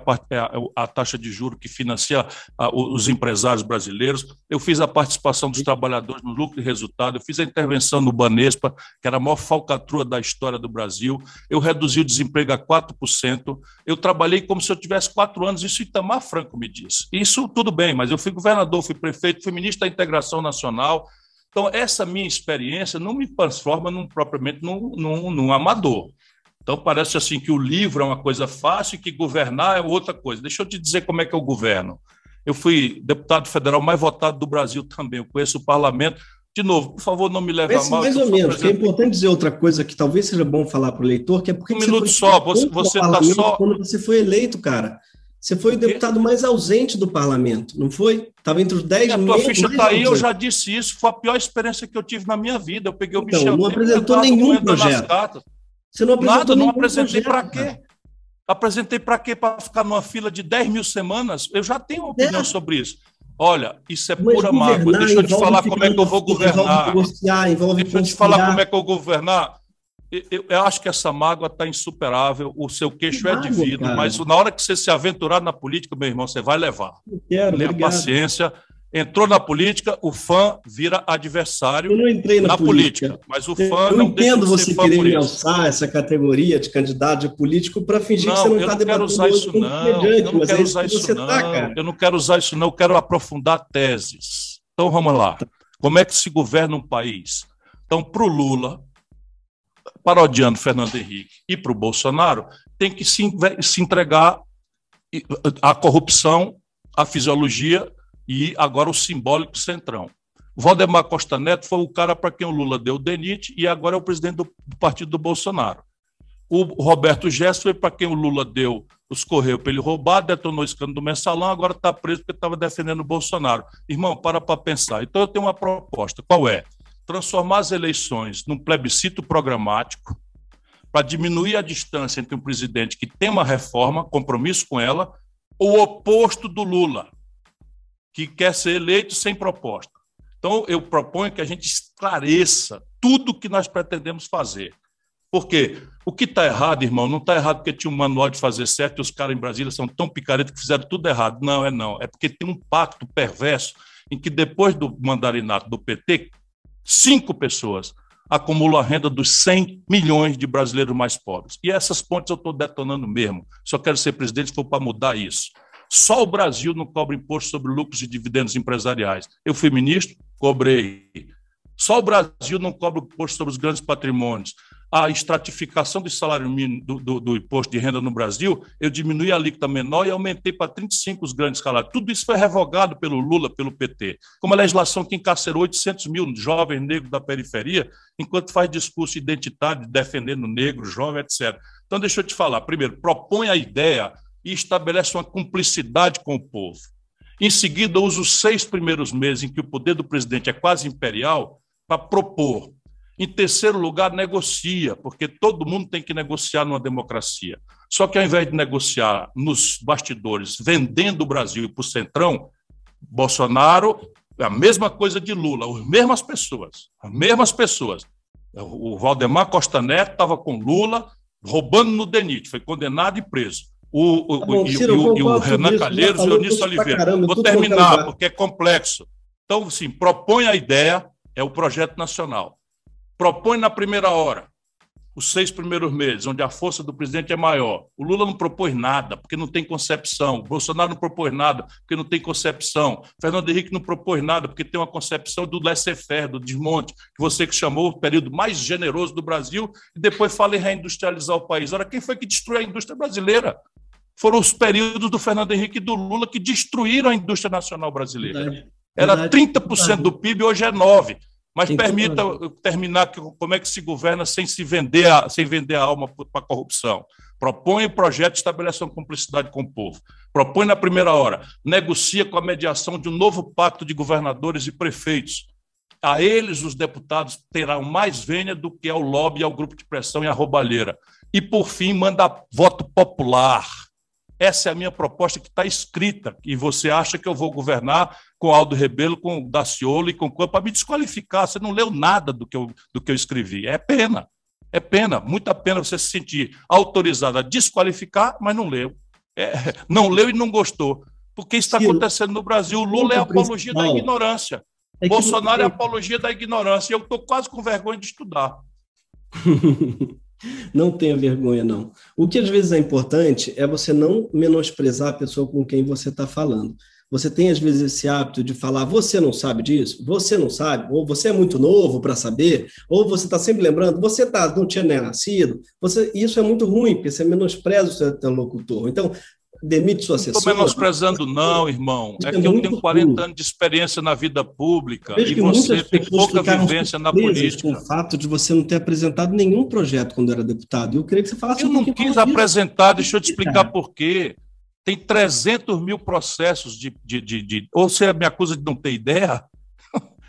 a taxa de juros que financia os empresários brasileiros. Eu fiz a participação dos trabalhadores no lucro e resultado. Eu fiz a intervenção no Banespa, que era a maior falcatrua da história do Brasil. Eu reduzi o desemprego a 4%. Eu trabalhei como se eu tivesse 4 anos. Isso Itamar Franco me disse. Isso tudo bem, mas eu fui governador, fui prefeito, fui ministro da Integração Nacional. Então, essa minha experiência não me transforma propriamente num amador. Então, parece assim que o livro é uma coisa fácil e que governar é outra coisa. Deixa eu te dizer como é que eu governo. Eu fui deputado federal mais votado do Brasil também. Eu conheço o parlamento. De novo, por favor, não me leve a mal. Mais ou menos, que é importante dizer outra coisa que talvez seja bom falar para o leitor, que é porque... Um minuto só, você está só... Quando você foi eleito, cara... Você foi o deputado mais ausente do parlamento, não foi? Estava entre os 10 membros. A tua ficha está aí, eu já disse isso. Foi a pior experiência que eu tive na minha vida. Eu peguei o Michel. Não apresentou nenhum projeto. Você não apresentou nada, não apresentei para quê? Apresentei para quê? Para ficar numa fila de 10 mil semanas? Eu já tenho uma opinião sobre isso. Olha, isso é pura mágoa. Deixa eu te falar como é que eu vou governar. Deixa eu te falar como é que eu vou governar. Eu acho que essa mágoa está insuperável, o seu queixo é de vidro, mas na hora que você se aventurar na política, meu irmão, você vai levar. Tenha paciência. Entrou na política, o fã vira adversário. Eu não entrei na política, mas o fã não deixa de ser fã por isso. Eu entendo você querer me alçar essa categoria de candidato de político para fingir que você não está debatendo hoje com comediante, mas é isso que você está, cara. Eu não quero usar isso, não. Eu quero aprofundar teses. Então, vamos lá. Como é que se governa um país? Então, para o Lula, parodiando Fernando Henrique, e para o Bolsonaro, tem que se entregar à corrupção, à fisiologia e agora o simbólico centrão. Valdemar Costa Neto foi o cara para quem o Lula deu o DENIT e agora é o presidente do partido do Bolsonaro. O Roberto Jefferson foi para quem o Lula deu os Correios para ele roubar, detonou o escândalo do Mensalão, agora está preso porque estava defendendo o Bolsonaro. Irmão, para pensar. Então eu tenho uma proposta. Qual é? Transformar as eleições num plebiscito programático para diminuir a distância entre um presidente que tem uma reforma, compromisso com ela, ou o oposto do Lula, que quer ser eleito sem proposta. Então, eu proponho que a gente esclareça tudo o que nós pretendemos fazer. Porque o que está errado, irmão, não está errado porque tinha um manual de fazer certo e os caras em Brasília são tão picaretos que fizeram tudo errado. Não. É porque tem um pacto perverso em que depois do mandarinato do PT, 5 pessoas acumulam a renda dos 100 milhões de brasileiros mais pobres. E essas pontes eu estou detonando mesmo. Só quero ser presidente se for para mudar isso. Só o Brasil não cobra imposto sobre lucros e dividendos empresariais. Eu fui ministro, cobrei. Só o Brasil não cobra imposto sobre os grandes patrimônios. a estratificação do salário mínimo do imposto de renda no Brasil, eu diminuí a alíquota menor e aumentei para 35 os grandes salários. Tudo isso foi revogado pelo Lula, pelo PT. Como a legislação que encarcerou 800 mil jovens negros da periferia, enquanto faz discurso identitário defendendo negro, jovem, etc. Então, deixa eu te falar. Primeiro, propõe a ideia e estabelece uma cumplicidade com o povo. Em seguida, usa os 6 primeiros meses em que o poder do presidente é quase imperial para propor. Em terceiro lugar, negocia, porque todo mundo tem que negociar numa democracia. Só que, ao invés de negociar nos bastidores, vendendo o Brasil para o Centrão, Bolsonaro é a mesma coisa de Lula, as mesmas pessoas. O Valdemar Costa Neto estava com Lula, roubando no DENIT, foi condenado e preso. O Renan Calheiros e o Eunício Oliveira. Vou terminar, porque é complexo. Então, sim, propõe a ideia, é o projeto nacional. Propõe na primeira hora, os 6 primeiros meses, onde a força do presidente é maior. O Lula não propôs nada, porque não tem concepção. O Bolsonaro não propôs nada, porque não tem concepção. Fernando Henrique não propôs nada, porque tem uma concepção do laissez-faire, do desmonte, que você que chamou o período mais generoso do Brasil, e depois fala em reindustrializar o país. Ora, quem foi que destruiu a indústria brasileira? Foram os períodos do Fernando Henrique e do Lula que destruíram a indústria nacional brasileira. Era 30% do PIB, hoje é 9%. Mas permita eu terminar como é que se governa sem vender a alma para a corrupção. Propõe o projeto, estabelece uma cumplicidade com o povo. Propõe na primeira hora, negocia com a mediação de um novo pacto de governadores e prefeitos. A eles, os deputados, terão mais vênia do que ao lobby, ao grupo de pressão e à roubalheira. E, por fim, manda voto popular. Essa é a minha proposta que está escrita, e você acha que eu vou governar com Aldo Rebelo, com Daciolo e com Campos para me desqualificar. Você não leu nada do que eu escrevi. É pena, muita pena você se sentir autorizado a desqualificar, mas não leu. Não leu e não gostou. Porque isso está acontecendo no Brasil. O Lula é a apologia da ignorância. Bolsonaro é a apologia da ignorância. E eu estou quase com vergonha de estudar. Não tenha vergonha, não. O que às vezes é importante é você não menosprezar a pessoa com quem você está falando. Você tem, às vezes, esse hábito de falar, você não sabe disso, você não sabe, ou você é muito novo para saber, ou você está sempre lembrando, você não tinha nem nascido. Isso é muito ruim, porque você menospreza o seu interlocutor. Então, demite sua assessora. Não estou menosprezando, não, irmão. É que eu tenho 40 anos de experiência na vida pública e você tem pouca vivência na política. Com o fato de você não ter apresentado nenhum projeto quando era deputado. Eu queria que você falasse Eu não quis apresentar, deixa eu te explicar por quê. Tem 300 mil processos ou você me acusa de não ter ideia?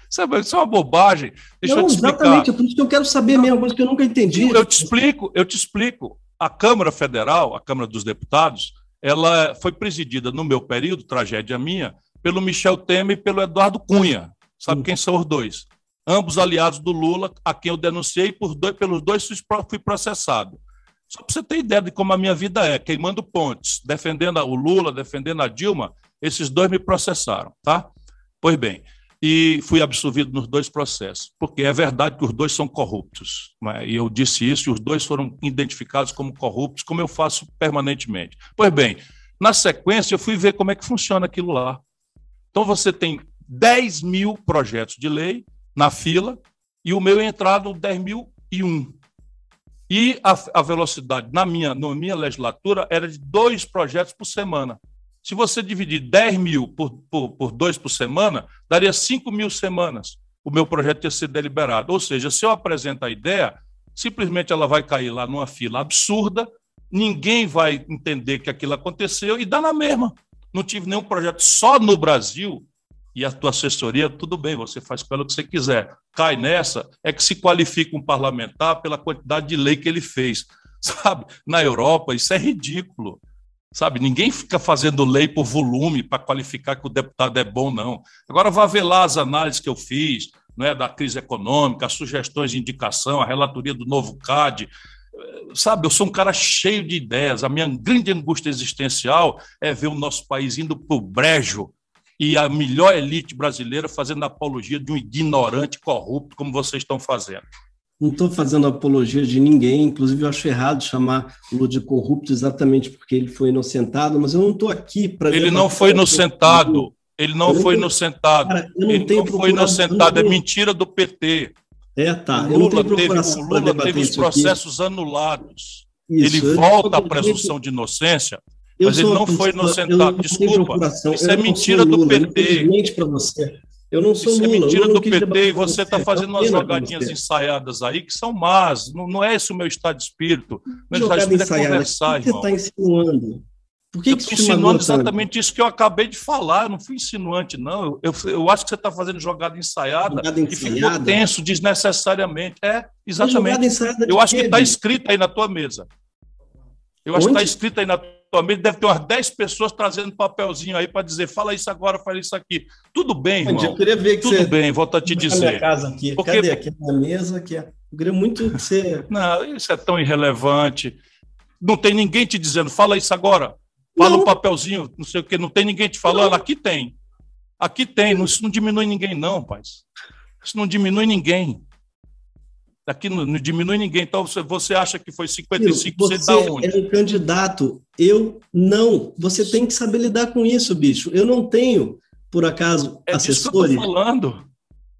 Isso é uma bobagem. Deixa eu te explicar. Exatamente, é por isso que eu quero saber mesmo, coisa que eu nunca entendi. Eu te explico. A Câmara Federal, a Câmara dos Deputados, ela foi presidida, no meu período, tragédia minha, pelo Michel Temer e pelo Eduardo Cunha. Sabe quem são os dois? Ambos aliados do Lula, a quem eu denunciei, pelos dois fui processado. Só para você ter ideia de como a minha vida é, queimando pontes, defendendo o Lula, defendendo a Dilma, esses dois me processaram, tá? Pois bem, e fui absolvido nos 2 processos, porque é verdade que os 2 são corruptos, né? E eu disse isso, e os 2 foram identificados como corruptos, como eu faço permanentemente. Pois bem, na sequência eu fui ver como é que funciona aquilo lá. Então você tem 10 mil projetos de lei na fila, e o meu entrado 10.001. E a velocidade na minha legislatura era de 2 projetos por semana. Se você dividir 10 mil por 2 por semana, daria 5 mil semanas. O meu projeto ia ser deliberado. Ou seja, se eu apresento a ideia, simplesmente ela vai cair lá numa fila absurda, ninguém vai entender que aquilo aconteceu e dá na mesma. Não tive nenhum projeto só no Brasil. E a tua assessoria, tudo bem, você faz com ela o que você quiser. Cai nessa, é que se qualifica um parlamentar pela quantidade de lei que ele fez. Sabe? Na Europa, isso é ridículo. Sabe? Ninguém fica fazendo lei por volume para qualificar que o deputado é bom, não. Agora, vá ver lá as análises que eu fiz, né, da crise econômica, as sugestões de indicação, a relatoria do novo CAD. Sabe, eu sou um cara cheio de ideias. A minha grande angústia existencial é ver o nosso país indo para o brejo e a melhor elite brasileira fazendo apologia de um ignorante corrupto, como vocês estão fazendo. Não estou fazendo apologia de ninguém, inclusive eu acho errado chamar o Lula de corrupto exatamente porque ele foi inocentado, mas eu não estou aqui para... Ele não foi inocentado, ele não foi inocentado, ele não foi inocentado, é mentira do PT. Tá. O Lula teve os processos anulados. Ele volta à presunção de inocência, mas ele não foi inocentado. Desculpa, isso é mentira do PT. Eu não sou Lula. Isso é mentira do PT e você está fazendo umas jogadinhas ensaiadas aí que são más. Não é esse o meu estado de espírito. Meu estado de espírito é conversar, irmão. Você está insinuando? Por que eu estou insinuando exatamente isso que eu acabei de falar. Eu não fui insinuante, não. Eu acho que você está fazendo jogada ensaiada e ficou tenso desnecessariamente. Exatamente. Eu acho que está escrito aí na tua mesa. Eu acho que está escrito aí na tua mesa. Deve ter umas 10 pessoas trazendo papelzinho aí para dizer, fala isso agora, fala isso aqui. Tudo bem, irmão. Eu queria ver que tudo bem, volto a te dizer. Minha casa aqui. Porque... Cadê? Aqui na mesa. Aqui. Eu queria muito que você... Não, isso é tão irrelevante. Não tem ninguém te dizendo, fala isso agora. Fala um papelzinho, não sei o quê, não tem ninguém te falando. Aqui tem. Aqui tem. Isso não diminui ninguém, não, rapaz. Isso não diminui ninguém. Aqui não diminui ninguém. Então, você acha que foi 55% da onde? Você é um candidato. Eu não. Você tem que saber lidar com isso, bicho. Eu não tenho, por acaso, assessores.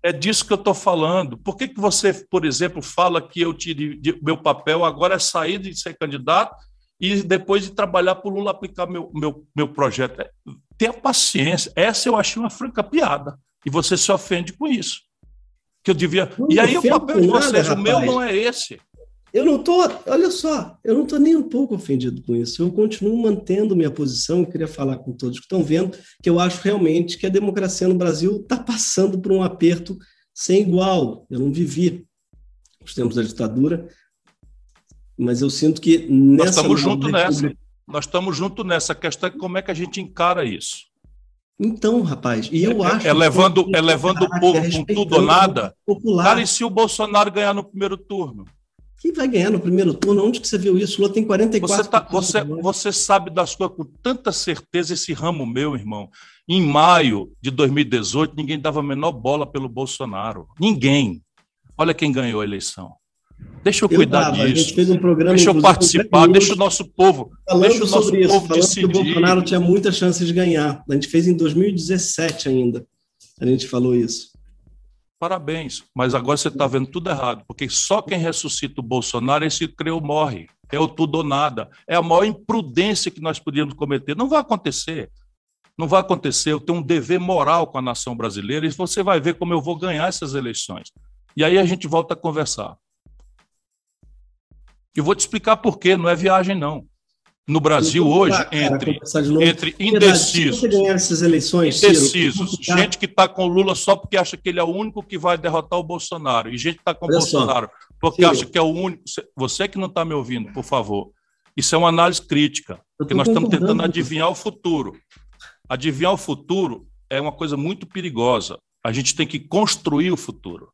É disso que eu estou falando. Por que você, por exemplo, fala que eu tirei meu papel agora é sair de ser candidato e depois de trabalhar para o Lula aplicar meu projeto? Tenha paciência. Essa eu achei uma franca piada. E você se ofende com isso. Que eu devia... E aí o papel de vocês, o meu não é esse. Eu não estou... Olha só, eu não estou nem um pouco ofendido com isso. Eu continuo mantendo minha posição. Eu queria falar com todos que estão vendo que eu acho realmente que a democracia no Brasil está passando por um aperto sem igual. Eu não vivi os tempos da ditadura, mas eu sinto que nós estamos juntos nessa. Nós estamos juntos nessa. A questão é como é que a gente encara isso. Então, rapaz, e eu acho... levando o povo com tudo ou nada? Cara, e se o Bolsonaro ganhar no primeiro turno? Quem vai ganhar no primeiro turno? Onde que você viu isso? O Lula tem 44%. Você sabe das coisas com tanta certeza, esse ramo meu, irmão. Em maio de 2018, ninguém dava a menor bola pelo Bolsonaro. Ninguém. Olha quem ganhou a eleição. Deixa eu cuidar disso. A gente fez um programa, deixa eu participar, deixa o nosso povo decidir. Que o Bolsonaro tinha muitas chances de ganhar. A gente fez em 2017 ainda. A gente falou isso. Parabéns, mas agora você está vendo tudo errado, porque só quem ressuscita o Bolsonaro é esse que creu morre. É o tudo ou nada. É a maior imprudência que nós podíamos cometer. Não vai acontecer. Não vai acontecer. Eu tenho um dever moral com a nação brasileira e você vai ver como eu vou ganhar essas eleições. E aí a gente volta a conversar. Eu vou te explicar por quê, não é viagem, não. No Brasil, hoje, entre indecisos, essas eleições, gente que está com o Lula só porque acha que ele é o único que vai derrotar o Bolsonaro, e gente que está com o Bolsonaro porque acha que é o único... Você que não está me ouvindo, por favor, isso é uma análise crítica, porque nós estamos tentando adivinhar o futuro. Adivinhar o futuro é uma coisa muito perigosa. A gente tem que construir o futuro.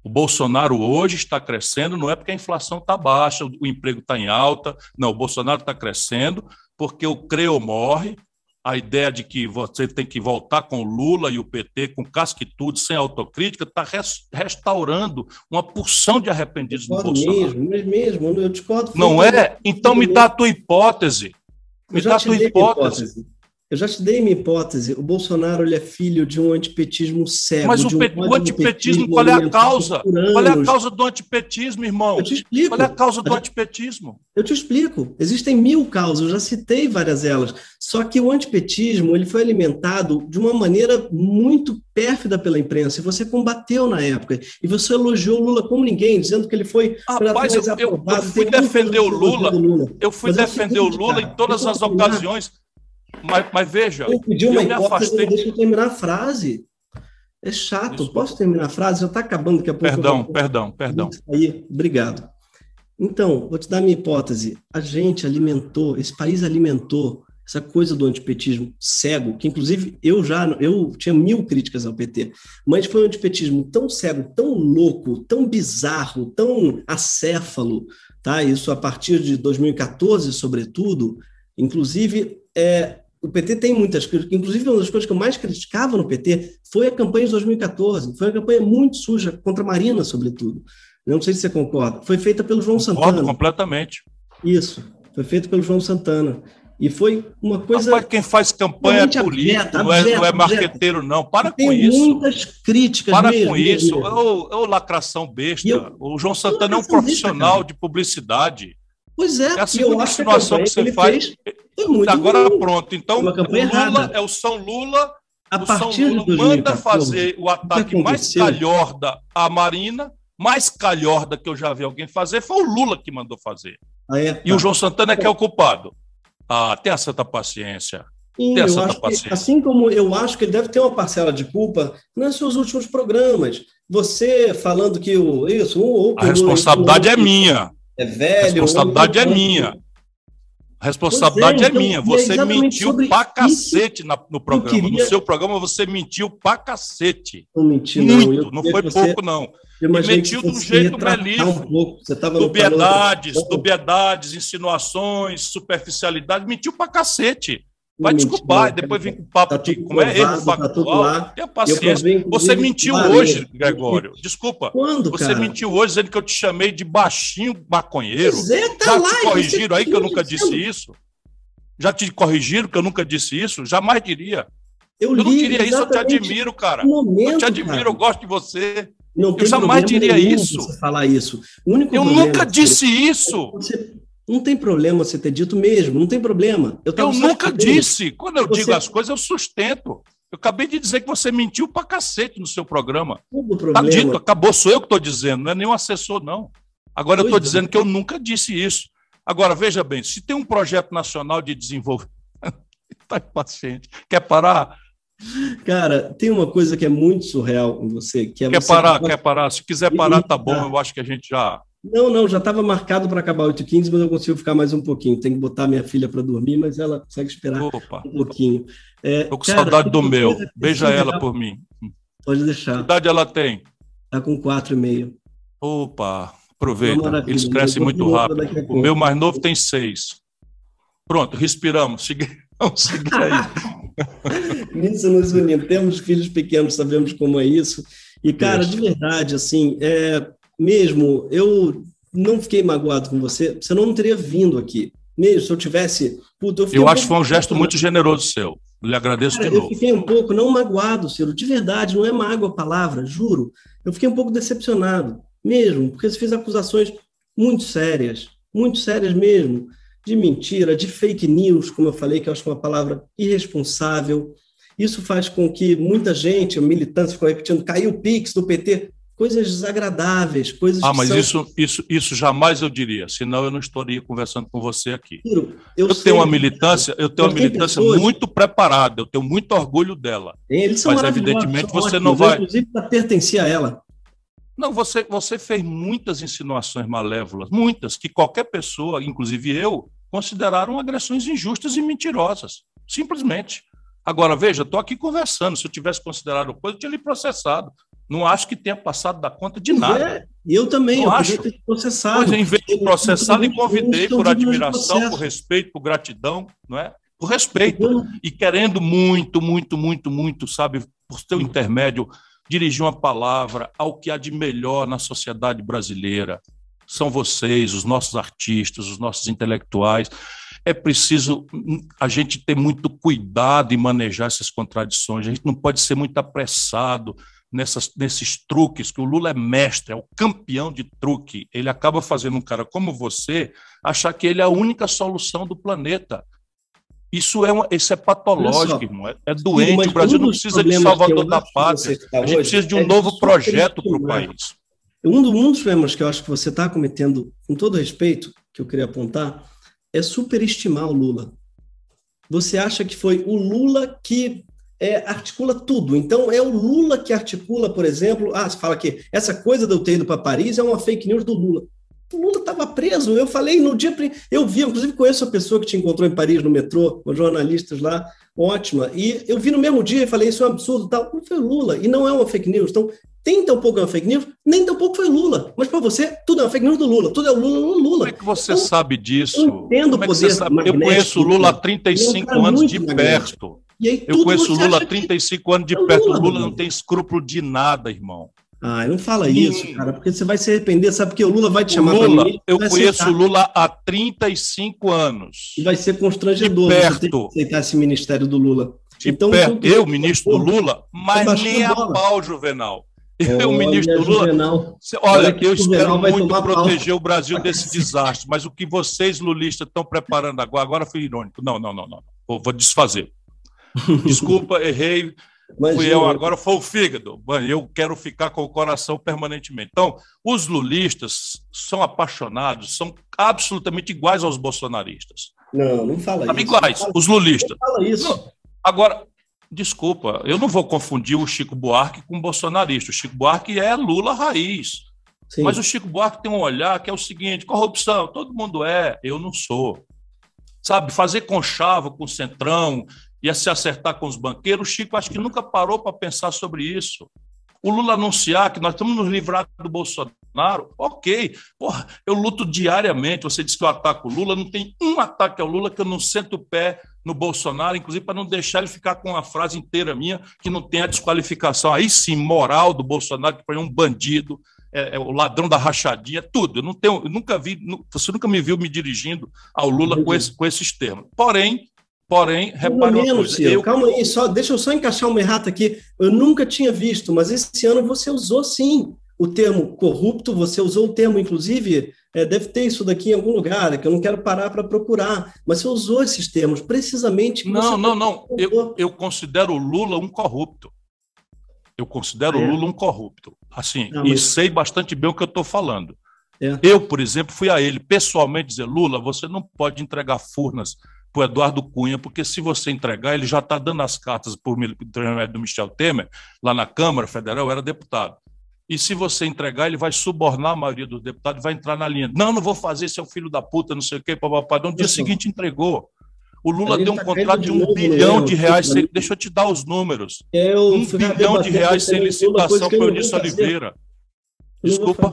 O Bolsonaro hoje está crescendo, não é porque a inflação está baixa, o emprego está em alta, não, o Bolsonaro está crescendo porque o creu morre, a ideia de que você tem que voltar com o Lula e o PT com casca e tudo, sem autocrítica, está restaurando uma porção de arrependidos do Bolsonaro. Mesmo, eu discordo. Não é? Então me dá a tua hipótese. Me dá a tua hipótese. Eu já te dei minha hipótese. O Bolsonaro ele é filho de um antipetismo cego. Mas o antipetismo, qual é a causa? Qual é a causa do antipetismo, irmão? Eu te explico. Qual é a causa do antipetismo? Eu te explico. Existem 1000 causas, eu já citei várias delas. Só que o antipetismo ele foi alimentado de uma maneira muito pérfida pela imprensa. E você combateu na época. E você elogiou o Lula como ninguém, dizendo que ele foi... Rapaz, eu fui defender o Lula. Eu fui defender o Lula em todas as ocasiões. Mas veja, eu pedi uma hipótese, deixa eu terminar a frase. É chato. Desculpa. Posso terminar a frase? Já está acabando daqui a pouco. Perdão. Aí, obrigado. Então, vou te dar a minha hipótese. A gente alimentou, esse país alimentou essa coisa do antipetismo cego, que inclusive eu tinha 1000 críticas ao PT, mas foi um antipetismo tão cego, tão louco, tão bizarro, tão acéfalo, tá? Isso a partir de 2014, sobretudo, inclusive... O PT tem muitas críticas, inclusive uma das coisas que eu mais criticava no PT foi a campanha de 2014, foi uma campanha muito suja, contra a Marina, sobretudo. Não sei se você concorda. Foi feita pelo João Santana. Concordo completamente. Isso, foi feito pelo João Santana. E foi uma coisa... Rapaz, quem faz campanha é político, não é marqueteiro, não. Para com isso. Tem muitas críticas Para mesmo. com isso. Ô, lacração besta. O João Santana é um profissional de publicidade. Pois é. É a segunda insinuação que você faz. Agora pronto. Então, o Lula é o São Lula. O São Lula manda fazer o ataque mais calhorda à Marina, mais calhorda que eu já vi alguém fazer, foi o Lula que mandou fazer. E o João Santana é que é o culpado. Tenha certa paciência. Sim, assim como eu acho que ele deve ter uma parcela de culpa nos seus últimos programas. Você falando que a responsabilidade é minha. É velho. A responsabilidade é minha. A responsabilidade é minha. Você mentiu pra cacete no programa. No seu programa, você mentiu pra cacete. Não menti, muito. Não foi pouco, não. E mentiu de um jeito belíssimo. Dubiedades, insinuações, superficialidade. Mentiu pra cacete. Vai desculpar, e depois vem com o papo de como é erro factual. Tenha paciência. Você mentiu hoje, Gregório. Desculpa. Quando, você mentiu hoje dizendo que eu te chamei de baixinho maconheiro. Já te corrigiram aí que eu nunca disse isso? Já te corrigiram que eu nunca disse isso? Jamais diria. Eu não diria isso, eu te admiro, cara. Eu te admiro, eu gosto de você. Eu jamais diria isso. Você falar isso. Eu nunca disse isso. Não tem problema você ter dito mesmo, não tem problema. Eu nunca disse. Quando eu digo as coisas, eu sustento. Eu acabei de dizer que você mentiu pra cacete no seu programa. Tá dito, acabou, sou eu que estou dizendo, não é nenhum assessor, não. Agora eu estou dizendo que eu nunca disse isso. Agora, veja bem, se tem um projeto nacional de desenvolvimento... Está impaciente. Quer parar? Cara, tem uma coisa que é muito surreal em você. Quer parar? Se quiser parar, tá bom. Eu acho que a gente já... Não, já estava marcado para acabar 8h15, mas eu consigo ficar mais um pouquinho. Tem que botar minha filha para dormir, mas ela consegue esperar um pouquinho. Estou com saudade do meu. Beija ela por mim. Pode deixar. Que idade ela tem? Está com 4,5. Opa, aproveita. Eles crescem muito rápido. O meu mais novo tem 6. Pronto, respiramos. Vamos seguir aí. Nisso nos unimos. Temos filhos pequenos, sabemos como é isso. E, cara, de verdade, assim... Mesmo, eu não fiquei magoado com você, senão eu não teria vindo aqui. Mesmo se eu tivesse... eu acho que foi um gesto muito generoso seu. Lhe agradeço de novo. Eu fiquei um pouco, não magoado, Ciro, de verdade, não é mágoa a palavra, juro. Eu fiquei um pouco decepcionado, mesmo, porque você fez acusações muito sérias mesmo, de mentira, de fake news, como eu falei, que eu acho que é uma palavra irresponsável. Isso faz com que muita gente, militância, ficam repetindo, caiu o Pix do PT... Coisas desagradáveis, coisas mas isso jamais eu diria, senão eu não estaria conversando com você aqui. Eu tenho uma militância muito preparada, eu tenho muito orgulho dela. Eles são mas evidentemente você não vai... Inclusive para pertencer a ela. Não, você fez muitas insinuações malévolas, muitas, que qualquer pessoa, inclusive eu, consideraram agressões injustas e mentirosas, simplesmente. Agora, veja, estou aqui conversando, se eu tivesse considerado coisa, eu tinha lhe processado. Não acho que tenha passado da conta de nada. Eu também, eu podia ter processado. Pois, em vez de processar, lhe convidei por admiração, por respeito, por gratidão, não é? Por respeito. E querendo muito, sabe, por seu intermédio, dirigir uma palavra ao que há de melhor na sociedade brasileira. São vocês, os nossos artistas, os nossos intelectuais. É preciso a gente ter muito cuidado em manejar essas contradições. A gente não pode ser muito apressado nesses truques, que o Lula é mestre, é o campeão de truque. Ele acaba fazendo um cara como você achar que ele é a única solução do planeta. Isso é patológico, irmão. É doente. O Brasil não precisa de salvador da pátria. A gente precisa de um novo projeto para o país. Um dos problemas que eu acho que você está cometendo, com todo respeito, que eu queria apontar, é superestimar o Lula. Você acha que foi o Lula que articula tudo. Então, é o Lula que articula, por exemplo... você fala que essa coisa de eu ter ido para Paris é uma fake news do Lula. O Lula estava preso. Eu falei no dia... Eu vi, inclusive conheço a pessoa que te encontrou em Paris, no metrô, os jornalistas lá, ótima. E eu vi no mesmo dia e falei, isso é um absurdo, tal. Não foi o Lula. E não é uma fake news. Então, tem tão pouco é uma fake news, nem tão pouco foi Lula. Mas para você, tudo é uma fake news do Lula. Tudo é o Lula. Como é que você sabe disso? Eu entendo o poder magnético. Eu conheço o Lula há 35 anos de perto. E aí, eu conheço o Lula há 35 anos de perto. O Lula não tem escrúpulo de nada, irmão. Ah, não fala isso, cara, porque você vai se arrepender, sabe? Porque o Lula vai te chamar para Lula, mim. eu conheço o Lula há 35 anos. E vai ser constrangedor De você ter que perto. aceitar esse ministério do Lula. De Então, perto. Eu, ministro do Lula, mas nem a pau, Juvenal. Eu, ministro do Lula. Juvenal, olha, eu espero muito proteger o Brasil desse desastre, mas o que vocês, lulistas, estão preparando agora foi irônico. Não. Vou desfazer. Desculpa, errei. Fui eu agora, foi o fígado. Eu quero ficar com o coração permanentemente. Então, os lulistas são apaixonados, são absolutamente iguais aos bolsonaristas. Não fala isso. Iguais, os lulistas. Não fala isso. Não. Agora, desculpa, eu não vou confundir o Chico Buarque com o bolsonarista. O Chico Buarque é Lula raiz. Sim. Mas o Chico Buarque tem um olhar que é o seguinte: corrupção, todo mundo eu não sou. Sabe, fazer conchavo com o Centrão e se acertar com os banqueiros, o Chico acho que nunca parou para pensar sobre isso. O Lula anunciar que nós estamos nos livrando do Bolsonaro, ok. Porra, eu luto diariamente. Você disse que eu ataco o Lula, não tem um ataque ao Lula que eu não sento o pé no Bolsonaro, inclusive para não deixar ele ficar com uma frase inteira minha que não tem a desqualificação, aí sim, moral do Bolsonaro, que foi um bandido, o ladrão da rachadinha, tudo. Eu nunca vi, você nunca me viu me dirigindo ao Lula com esses termos. Porém, repare uma coisa. Calma aí, deixa eu só encaixar uma errata aqui. Eu nunca tinha visto, mas esse ano você usou sim o termo corrupto, você usou o termo, inclusive, deve ter isso daqui em algum lugar, que eu não quero parar para procurar, mas você usou esses termos precisamente. Não. Eu considero o Lula um corrupto. Eu considero o Lula um corrupto. Assim, e sei bastante bem o que eu estou falando. Eu, por exemplo, fui a ele pessoalmente dizer: Lula, você não pode entregar Furnas para o Eduardo Cunha, porque se você entregar, ele já está dando as cartas por intermédio do Michel Temer, lá na Câmara Federal, eu era deputado. E se você entregar, ele vai subornar a maioria dos deputados e vai entrar na linha. Não vou fazer, esse é o filho da puta, não sei o quê, papapá. No dia seguinte entregou. O Lula deu um contrato de R$1 bilhão de reais. Deixa eu te dar os números. R$1 bilhão de reais sem licitação para o Eunice Oliveira. Desculpa.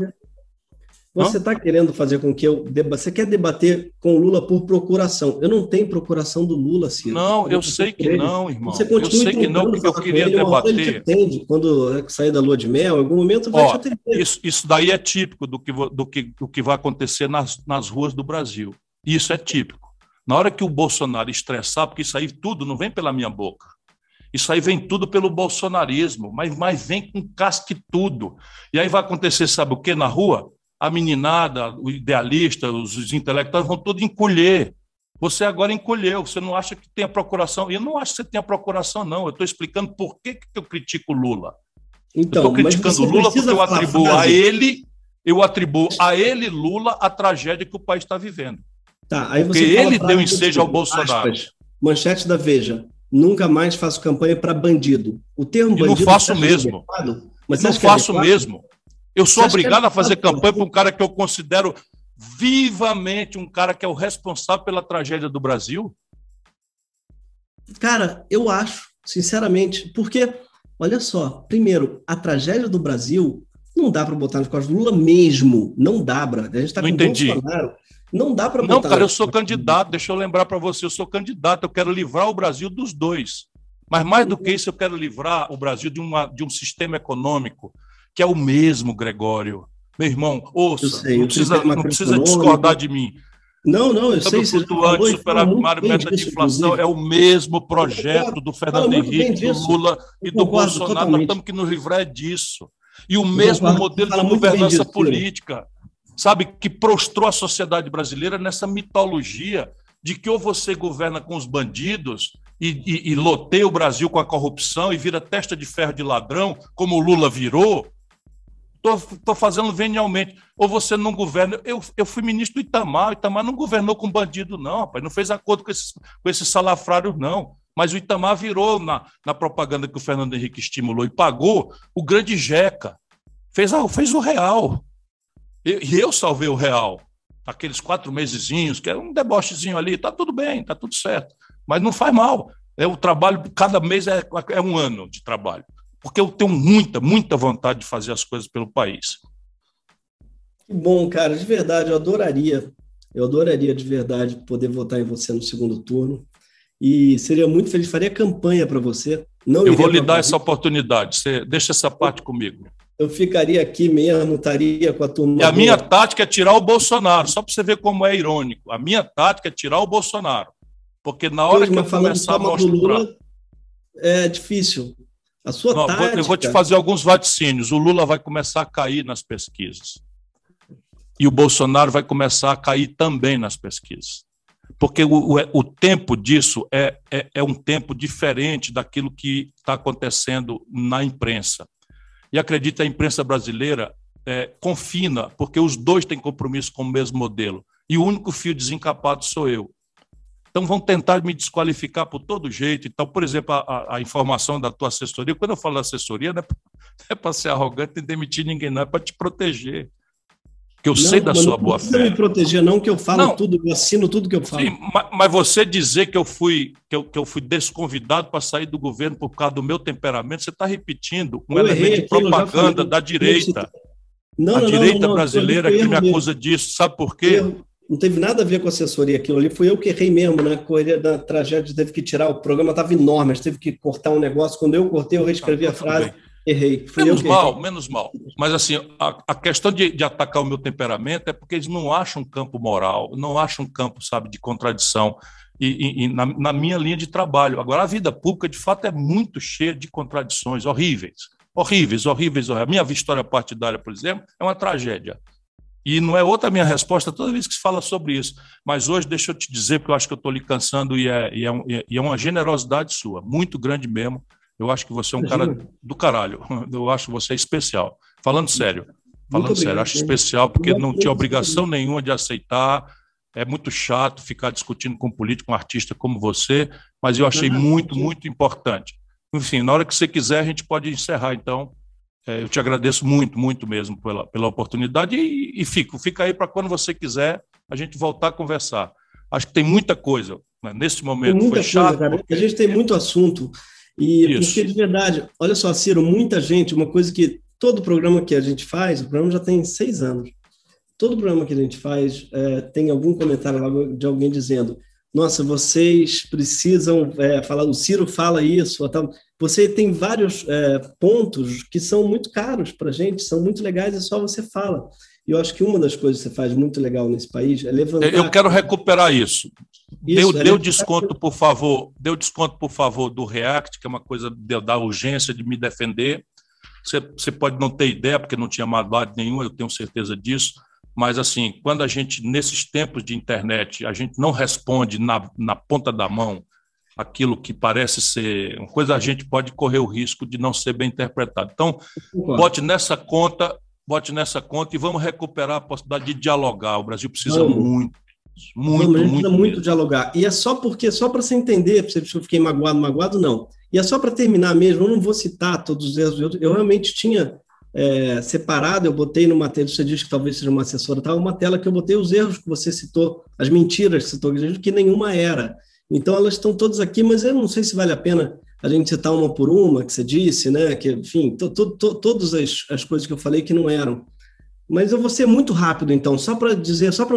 Você está querendo fazer com que você quer debater com o Lula por procuração. Eu não tenho procuração do Lula, Ciro. Não, eu sei que não, irmão. Eu sei que não, porque eu queria debater. Ele te atende quando sair da lua de mel, em algum momento vai te atender. Isso daí é típico do que vai acontecer nas ruas do Brasil. Isso é típico. Na hora que o Bolsonaro estressar, porque isso aí tudo não vem pela minha boca. Isso aí vem tudo pelo bolsonarismo, mas vem com casque tudo. E aí vai acontecer, sabe o quê? Na rua, a meninada, o idealista, os intelectuais vão todos encolher. Você agora encolheu, você não acha que tem a procuração. Eu não acho que você tem a procuração, não. Eu estou explicando por que eu critico o Lula. Então, eu estou criticando o Lula porque eu atribuo a ele, Lula, a tragédia que o país está vivendo. Tá, aí porque ele deu ensejo ao Bolsonaro. Manchete da Veja: nunca mais faço campanha para bandido. O termo bandido... E não faço mesmo. Mas não faço mesmo. Eu sou obrigado a fazer campanha para um cara que eu considero vivamente um cara que é o responsável pela tragédia do Brasil? Cara, eu acho, sinceramente, porque, olha só, primeiro, a tragédia do Brasil não dá para botar nas costas do Lula mesmo. Não dá, Brad. A gente está com o Bolsonaro. Não dá para botar... Não, cara, eu sou candidato. Deixa eu lembrar para você, eu sou candidato. Eu quero livrar o Brasil dos dois. Mas mais do que isso, eu quero livrar o Brasil de um sistema econômico que é o mesmo, Gregório. Meu irmão, ouça, não precisa discordar de mim. Não, eu sei. Flutuante, superávit, meta de inflação, é o mesmo projeto do Fernando Henrique, do Lula e do Bolsonaro. Nós temos que nos livrar disso. E o mesmo modelo de governança política, sabe, que prostrou a sociedade brasileira nessa mitologia de que ou você governa com os bandidos e loteia o Brasil com a corrupção e vira testa de ferro de ladrão, como o Lula virou. Estou fazendo venialmente. Ou você não governa. Eu fui ministro do Itamar. O Itamar não governou com bandido, não, rapaz. Não fez acordo com esses salafrários, não. Mas o Itamar virou, na propaganda que o Fernando Henrique estimulou e pagou, o grande Jeca. Fez o real. E eu salvei o real. Aqueles 4 mesezinhos, que era um debochezinho ali. Está tudo bem, está tudo certo. Mas não faz mal. O trabalho, cada mês é um ano de trabalho. Porque eu tenho muita vontade de fazer as coisas pelo país. Que bom, cara, de verdade, eu adoraria de verdade poder votar em você no segundo turno e seria muito feliz, faria campanha para você. Eu vou lhe dar essa oportunidade, você deixa essa parte comigo. eu ficaria aqui mesmo, estaria com a turma. E a minha tática é tirar o Bolsonaro, só para você ver como é irônico. A minha tática é tirar o Bolsonaro, porque na hora que eu começar a mostrar... Lula, é difícil. A sua tática... Eu vou te fazer alguns vaticínios. O Lula vai começar a cair nas pesquisas. E o Bolsonaro vai começar a cair também nas pesquisas. Porque o tempo disso é um tempo diferente daquilo que está acontecendo na imprensa. E acredito, a imprensa brasileira confina, porque os dois têm compromisso com o mesmo modelo. E o único fio desencapado sou eu. Então vão tentar me desqualificar por todo jeito. Então, por exemplo, a informação da tua assessoria, quando eu falo assessoria, não é para ser arrogante e demitir ninguém, não, é para te proteger. Que eu sei da sua boa fé. Não me proteger, não, que eu falo tudo, eu assino tudo que eu falo. Sim, mas você dizer que eu fui desconvidado para sair do governo por causa do meu temperamento, você está repetindo um elemento de propaganda da direita. A direita brasileira que me acusa disso. Sabe por quê? Não teve nada a ver com a assessoria, aquilo ali foi eu que errei mesmo, né? Correria da tragédia, teve que tirar, o programa estava enorme, mas teve que cortar um negócio. Quando eu cortei, eu reescrevi a frase. Errei. Menos mal. Mas, assim, a questão de atacar o meu temperamento é porque eles não acham campo moral, não acham campo, sabe, de contradição na minha linha de trabalho. Agora, a vida pública, de fato, é muito cheia de contradições horríveis. Horríveis. A minha história partidária, por exemplo, é uma tragédia. E não é outra a minha resposta toda vez que se fala sobre isso. Mas hoje, deixa eu te dizer, porque eu acho que eu estou lhe cansando e é uma generosidade sua, muito grande mesmo. Eu acho que você é um cara do caralho. Eu acho que você é especial. Falando sério, acho especial porque não tinha obrigação nenhuma de aceitar. É muito chato ficar discutindo com um político, um artista como você, mas eu achei muito importante. Enfim, na hora que você quiser, a gente pode encerrar, então. Eu te agradeço muito mesmo pela oportunidade e fica aí para quando você quiser a gente voltar a conversar. Acho que tem muita coisa, né? Nesse momento foi chato. Cara, porque... A gente tem muito assunto. Porque, de verdade, olha só, Ciro, muita gente, uma coisa que todo programa que a gente faz, o programa já tem 6 anos, todo programa que a gente faz tem algum comentário lá de alguém dizendo: nossa, vocês precisam falar, o Ciro fala isso, tal. Você tem vários pontos que são muito caros para a gente, são muito legais, e só você fala. E eu acho que uma das coisas que você faz muito legal nesse país é levantar... Eu quero recuperar isso. Deu desconto, por favor. Deu desconto, por favor, do React, que é uma coisa da urgência de me defender. Você pode não ter ideia, porque não tinha maldade nenhuma, eu tenho certeza disso. Mas, assim, quando a gente, nesses tempos de internet, a gente não responde na ponta da mão aquilo que parece ser uma coisa, a gente pode correr o risco de não ser bem interpretado. Então, bote nessa conta e vamos recuperar a possibilidade de dialogar. O Brasil precisa muito dialogar. E é só para você entender, se eu fiquei magoado, não. E é só para terminar mesmo, eu não vou citar todos os erros. Eu realmente tinha separado, eu botei numa tela, você diz que talvez seja uma assessora, uma tela que eu botei os erros que você citou, as mentiras que você citou, que nenhuma era. Então, elas estão todas aqui, mas eu não sei se vale a pena a gente citar uma por uma, que você disse, né? Que, enfim, todas as coisas que eu falei que não eram. Mas eu vou ser muito rápido, então, só para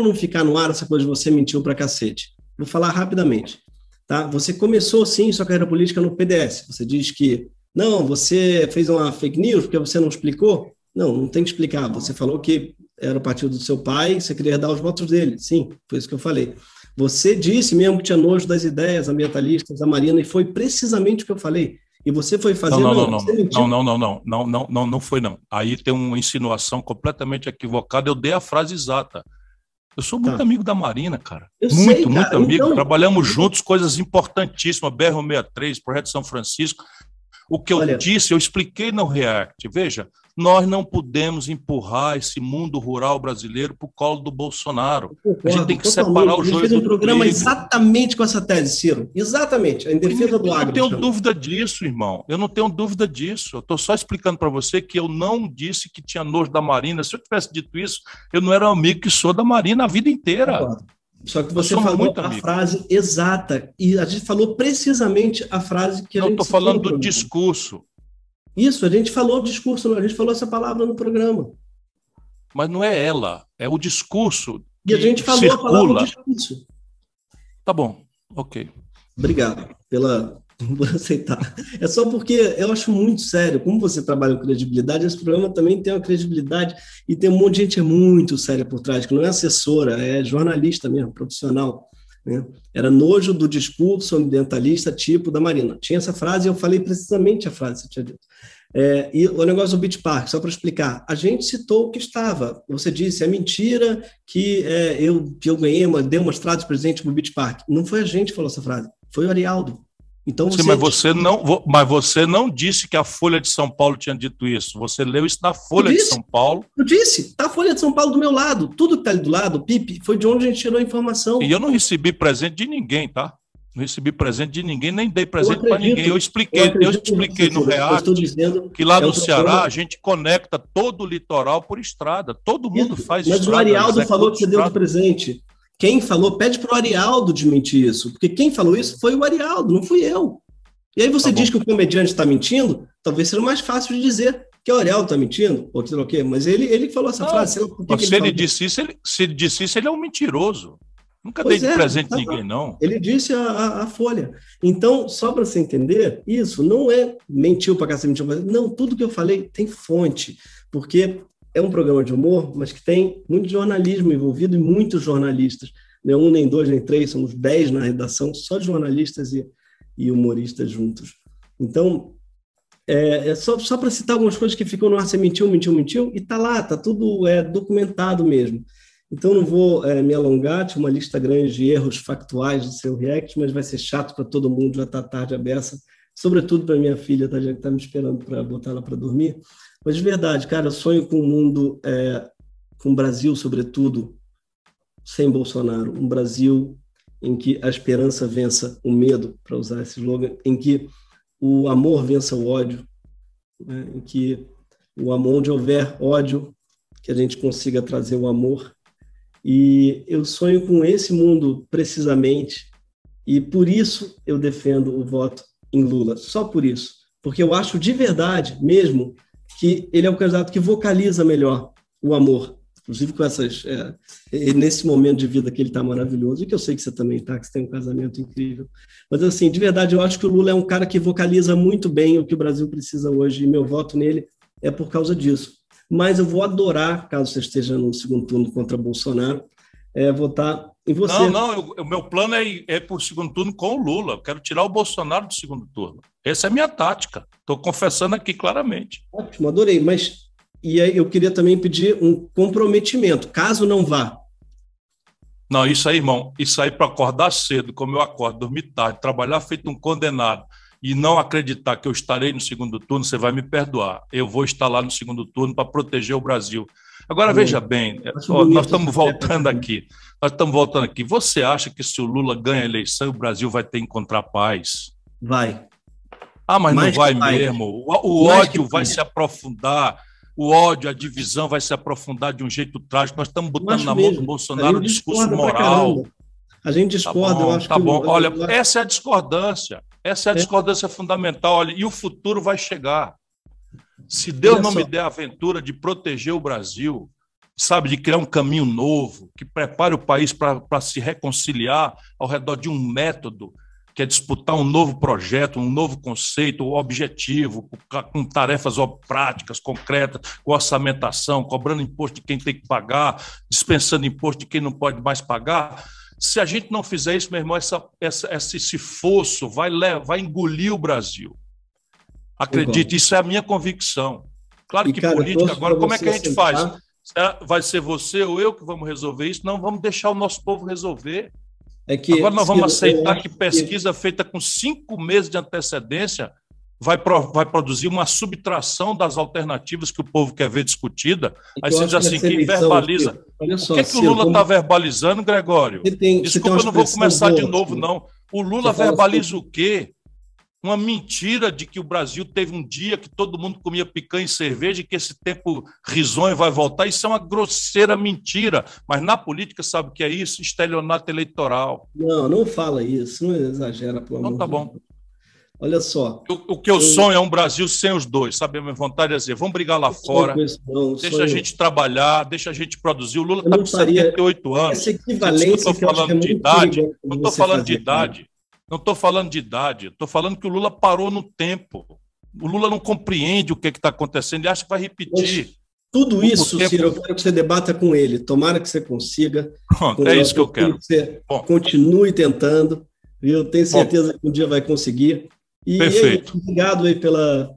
não ficar no ar essa coisa de você mentiu para cacete. Vou falar rapidamente. Tá? Você começou, sim, sua carreira política no PDS. Você diz que, não, você fez uma fake news porque você não explicou. Não tem que explicar. Você falou que era o partido do seu pai, você queria dar os votos dele. Sim, foi isso que eu falei. Você disse mesmo que tinha nojo das ideias ambientalistas da Marina, e foi precisamente o que eu falei. E você foi fazer... Não foi não. Aí tem uma insinuação completamente equivocada. Eu dei a frase exata. Eu sou muito amigo da Marina, cara. Muito amigo. Então... Trabalhamos juntos, coisas importantíssimas, BR-163, Projeto São Francisco. O que eu disse, eu expliquei no React. Veja, nós não podemos empurrar esse mundo rural brasileiro para o colo do Bolsonaro. A gente tem que separar o joio do trigo. A gente fez um programa exatamente com essa tese, Ciro. Exatamente, em defesa do agro. Eu não tenho dúvida disso, irmão. Eu não tenho dúvida disso. Eu estou só explicando para você que eu não disse que tinha nojo da Marina. Se eu tivesse dito isso, eu não era amigo que sou da Marina a vida inteira. Só que você falou a frase exata, e a gente falou precisamente a frase que a gente... Não, estou falando do discurso. Isso, a gente falou o discurso, a gente falou essa palavra no programa. Mas não é ela, é o discurso. E a gente falou a palavra discurso. Tá bom, ok. Obrigado Vou aceitar. É só porque eu acho muito sério. Como você trabalha com credibilidade, esse programa também tem uma credibilidade e tem um monte de gente muito séria por trás, que não é assessora, é jornalista mesmo, profissional. Né? Era nojo do discurso ambientalista tipo da Marina. Tinha essa frase e eu falei precisamente a frase que você tinha dito. E o negócio do Beach Park, só para explicar, a gente citou o que estava. Você disse, é mentira que eu ganhei, dei uma estrada de presente no Beach Park. Não foi a gente que falou essa frase, foi o Arialdo. Então, sim, mas você não disse que a Folha de São Paulo tinha dito isso. Você leu isso na Folha de São Paulo. Eu disse, está a Folha de São Paulo do meu lado. Tudo que está ali do lado, o Pipe, foi de onde a gente tirou a informação. E eu não recebi presente de ninguém, tá? Não recebi presente de ninguém, nem dei presente para ninguém. Eu expliquei no React que lá no Ceará a gente conecta todo o litoral por estrada. Todo mundo faz estrada. Mas o Arialdo falou que você deu de presente. Quem falou, pede para o Arialdo desmentir isso, porque quem falou isso foi o Arialdo, não fui eu. E aí você diz que o comediante está mentindo, talvez seja mais fácil de dizer que o Arialdo está mentindo, ou o quê? Mas ele falou essa frase. Se ele disse isso, ele é um mentiroso. Nunca dei de presente a ninguém, não. Ele disse a Folha. Então, só para você entender, isso não é mentiu para cá, você mentiu. Não, tudo que eu falei tem fonte, porque é um programa de humor, mas que tem muito jornalismo envolvido e muitos jornalistas. Nem um, nem dois, nem três, somos 10 na redação, só de jornalistas e humoristas juntos. Então, só para citar algumas coisas que ficam no ar, você mentiu, e está lá, está tudo documentado mesmo. Então, não vou me alongar, tinha uma lista grande de erros factuais do seu React, mas vai ser chato para todo mundo, já está tarde a beça, sobretudo para minha filha, tá, já que está me esperando para botar ela para dormir. Mas, de verdade, cara, eu sonho com um mundo, com o Brasil, sobretudo, sem Bolsonaro. Um Brasil em que a esperança vença o medo, para usar esse slogan, em que o amor vença o ódio, né? Em que onde houver ódio, que a gente consiga trazer o amor. E eu sonho com esse mundo, precisamente, e por isso eu defendo o voto em Lula, só por isso. Porque eu acho de verdade mesmo que ele é o candidato que vocaliza melhor o amor, inclusive com nesse momento de vida que ele está maravilhoso, e que eu sei que você também está, que você tem um casamento incrível. Mas, assim, de verdade, eu acho que o Lula é um cara que vocaliza muito bem o que o Brasil precisa hoje, e meu voto nele é por causa disso. Mas eu vou adorar, caso você esteja no segundo turno contra Bolsonaro, votar em você. Não, o meu plano é por segundo turno com o Lula. Eu quero tirar o Bolsonaro do segundo turno. Essa é a minha tática. Estou confessando aqui claramente. Ótimo, adorei. E aí eu queria também pedir um comprometimento, caso não vá. Não, isso aí, irmão, isso aí para acordar cedo, como eu acordo, dormir tarde, trabalhar feito um condenado e não acreditar que eu estarei no segundo turno, você vai me perdoar. Eu vou estar lá no segundo turno para proteger o Brasil. Agora, veja bem, nós estamos voltando aqui. Você acha que se o Lula ganha a eleição, o Brasil vai ter que encontrar paz? Vai. Mas não vai mesmo. O ódio vai se aprofundar. O ódio, a divisão vai se aprofundar de um jeito trágico. Nós estamos botando na mão do Bolsonaro um discurso moral. A gente discorda, eu acho que... Tá bom, olha, essa é a discordância. Essa é a discordância fundamental. Olha, e o futuro vai chegar. Se Deus não me der a aventura de proteger o Brasil, sabe, de criar um caminho novo, que prepare o país para se reconciliar ao redor de um método, que é disputar um novo projeto, um novo conceito, objetivo, com tarefas práticas, concretas, com orçamentação, cobrando imposto de quem tem que pagar, dispensando imposto de quem não pode mais pagar. Se a gente não fizer isso, meu irmão, esse fosso vai engolir o Brasil. Acredite, isso é a minha convicção. Claro que política, agora, como é que a gente faz? Vai ser você ou eu que vamos resolver isso? Não, vamos deixar o nosso povo resolver. Agora nós vamos aceitar que pesquisa feita com 5 meses de antecedência vai produzir uma subtração das alternativas que o povo quer ver discutida. Aí você diz assim, quem verbaliza. O que o Lula está verbalizando, Gregório? Desculpa, eu não vou começar de novo, não. O Lula verbaliza o quê? Uma mentira de que o Brasil teve um dia que todo mundo comia picanha e cerveja e que esse tempo risonho vai voltar. Isso é uma grosseira mentira. Mas na política, sabe o que é isso? Estelionato eleitoral. Não fala isso. Não exagera, pelo amor de Deus. Não, tá bom. Olha só. O que eu sonho é um Brasil sem os dois. Sabe, a minha vontade é dizer, vamos brigar lá fora, deixa a gente trabalhar, deixa a gente produzir. O Lula está com 78 anos. Essa equivalência estou falando de idade. Não estou falando de idade. Não estou falando de idade, estou falando que o Lula parou no tempo. O Lula não compreende o que está acontecendo, ele acha que vai repetir. Tudo isso, Ciro, eu quero que você debata com ele. Tomara que você consiga. Pronto, é isso que eu quero. Que você continue tentando. Eu tenho certeza que um dia vai conseguir. E perfeito. Obrigado aí pela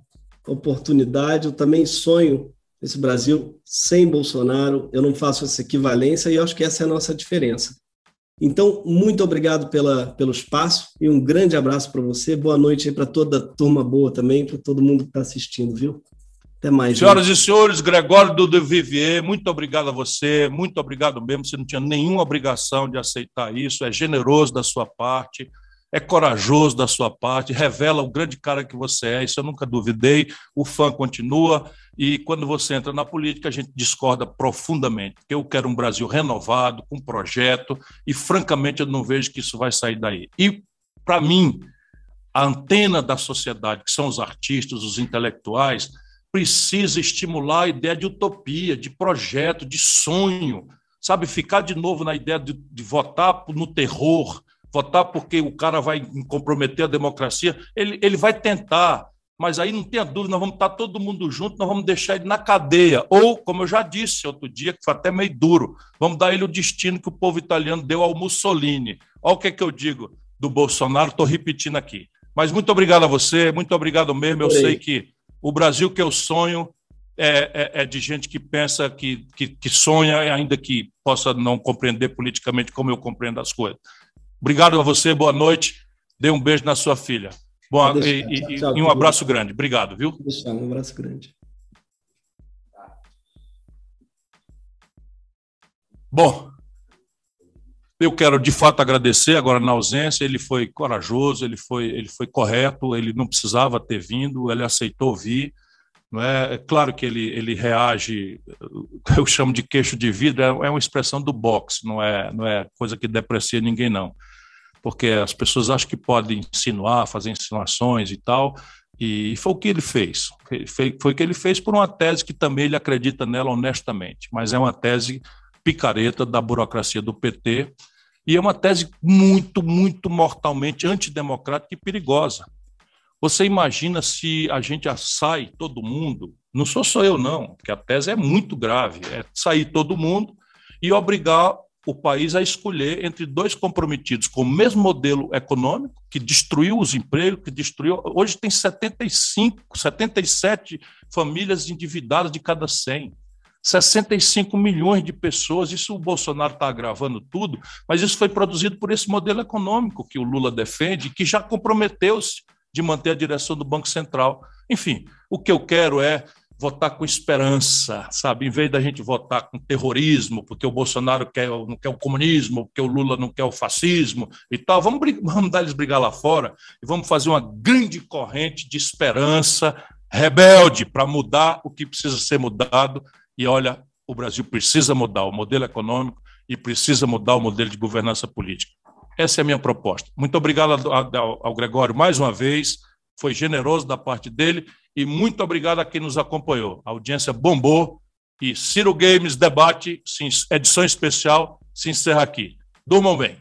oportunidade. Eu também sonho esse Brasil sem Bolsonaro. Eu não faço essa equivalência e eu acho que essa é a nossa diferença. Então, muito obrigado pelo espaço e um grande abraço para você. Boa noite aí para toda a turma boa também, para todo mundo que está assistindo, viu? Até mais. Senhoras e senhores, Gregório do Vivier, muito obrigado a você, muito obrigado mesmo. Você não tinha nenhuma obrigação de aceitar isso, é generoso da sua parte, é corajoso da sua parte, revela o grande cara que você é, isso eu nunca duvidei. O fã continua e quando você entra na política a gente discorda profundamente, porque eu quero um Brasil renovado, com projeto e francamente eu não vejo que isso vai sair daí. E para mim, a antena da sociedade, que são os artistas, os intelectuais, precisa estimular a ideia de utopia, de projeto, de sonho, sabe? Ficar de novo na ideia de votar no terror, votar porque o cara vai comprometer a democracia. Ele vai tentar, mas aí não tenha dúvida, nós vamos estar todo mundo junto, nós vamos deixar ele na cadeia. Ou, como eu já disse outro dia, que foi até meio duro, vamos dar ele o destino que o povo italiano deu ao Mussolini. Olha o que é que eu digo do Bolsonaro, estou repetindo aqui. Mas muito obrigado a você, muito obrigado mesmo. Eu sei que o Brasil que eu sonho é de gente que pensa, que sonha, ainda que possa não compreender politicamente como eu compreendo as coisas. Obrigado a você, boa noite. Dê um beijo na sua filha. E um abraço grande. Obrigado, viu? Um abraço grande. Bom, eu quero de fato agradecer agora na ausência. Ele foi corajoso, ele foi correto, ele não precisava ter vindo, ele aceitou vir. Não é claro que ele reage, eu chamo de queixo de vidro, é uma expressão do boxe, não é coisa que deprecia ninguém, não. Porque as pessoas acham que podem insinuar, fazer insinuações e tal, e foi o que ele fez. Foi o que ele fez por uma tese que também ele acredita nela honestamente, mas é uma tese picareta da burocracia do PT, e é uma tese muito, muito mortalmente antidemocrática e perigosa. Você imagina se a gente sai todo mundo, não sou só eu não, porque a tese é muito grave, é sair todo mundo e obrigar o país a escolher entre dois comprometidos com o mesmo modelo econômico, que destruiu os empregos, que destruiu... Hoje tem 77 famílias endividadas de cada 100. 65 milhões de pessoas, isso o Bolsonaro está agravando tudo, mas isso foi produzido por esse modelo econômico que o Lula defende, que já comprometeu-se de manter a direção do Banco Central. Enfim, o que eu quero é votar com esperança, sabe? Em vez da gente votar com terrorismo, porque o Bolsonaro não quer o comunismo, porque o Lula não quer o fascismo e tal, vamos dar eles brigar lá fora e vamos fazer uma grande corrente de esperança rebelde para mudar o que precisa ser mudado. E olha, o Brasil precisa mudar o modelo econômico e precisa mudar o modelo de governança política. Essa é a minha proposta. Muito obrigado ao Gregório mais uma vez, foi generoso da parte dele, e muito obrigado a quem nos acompanhou. A audiência bombou e Ciro Games Debate, edição especial, se encerra aqui. Durmam bem.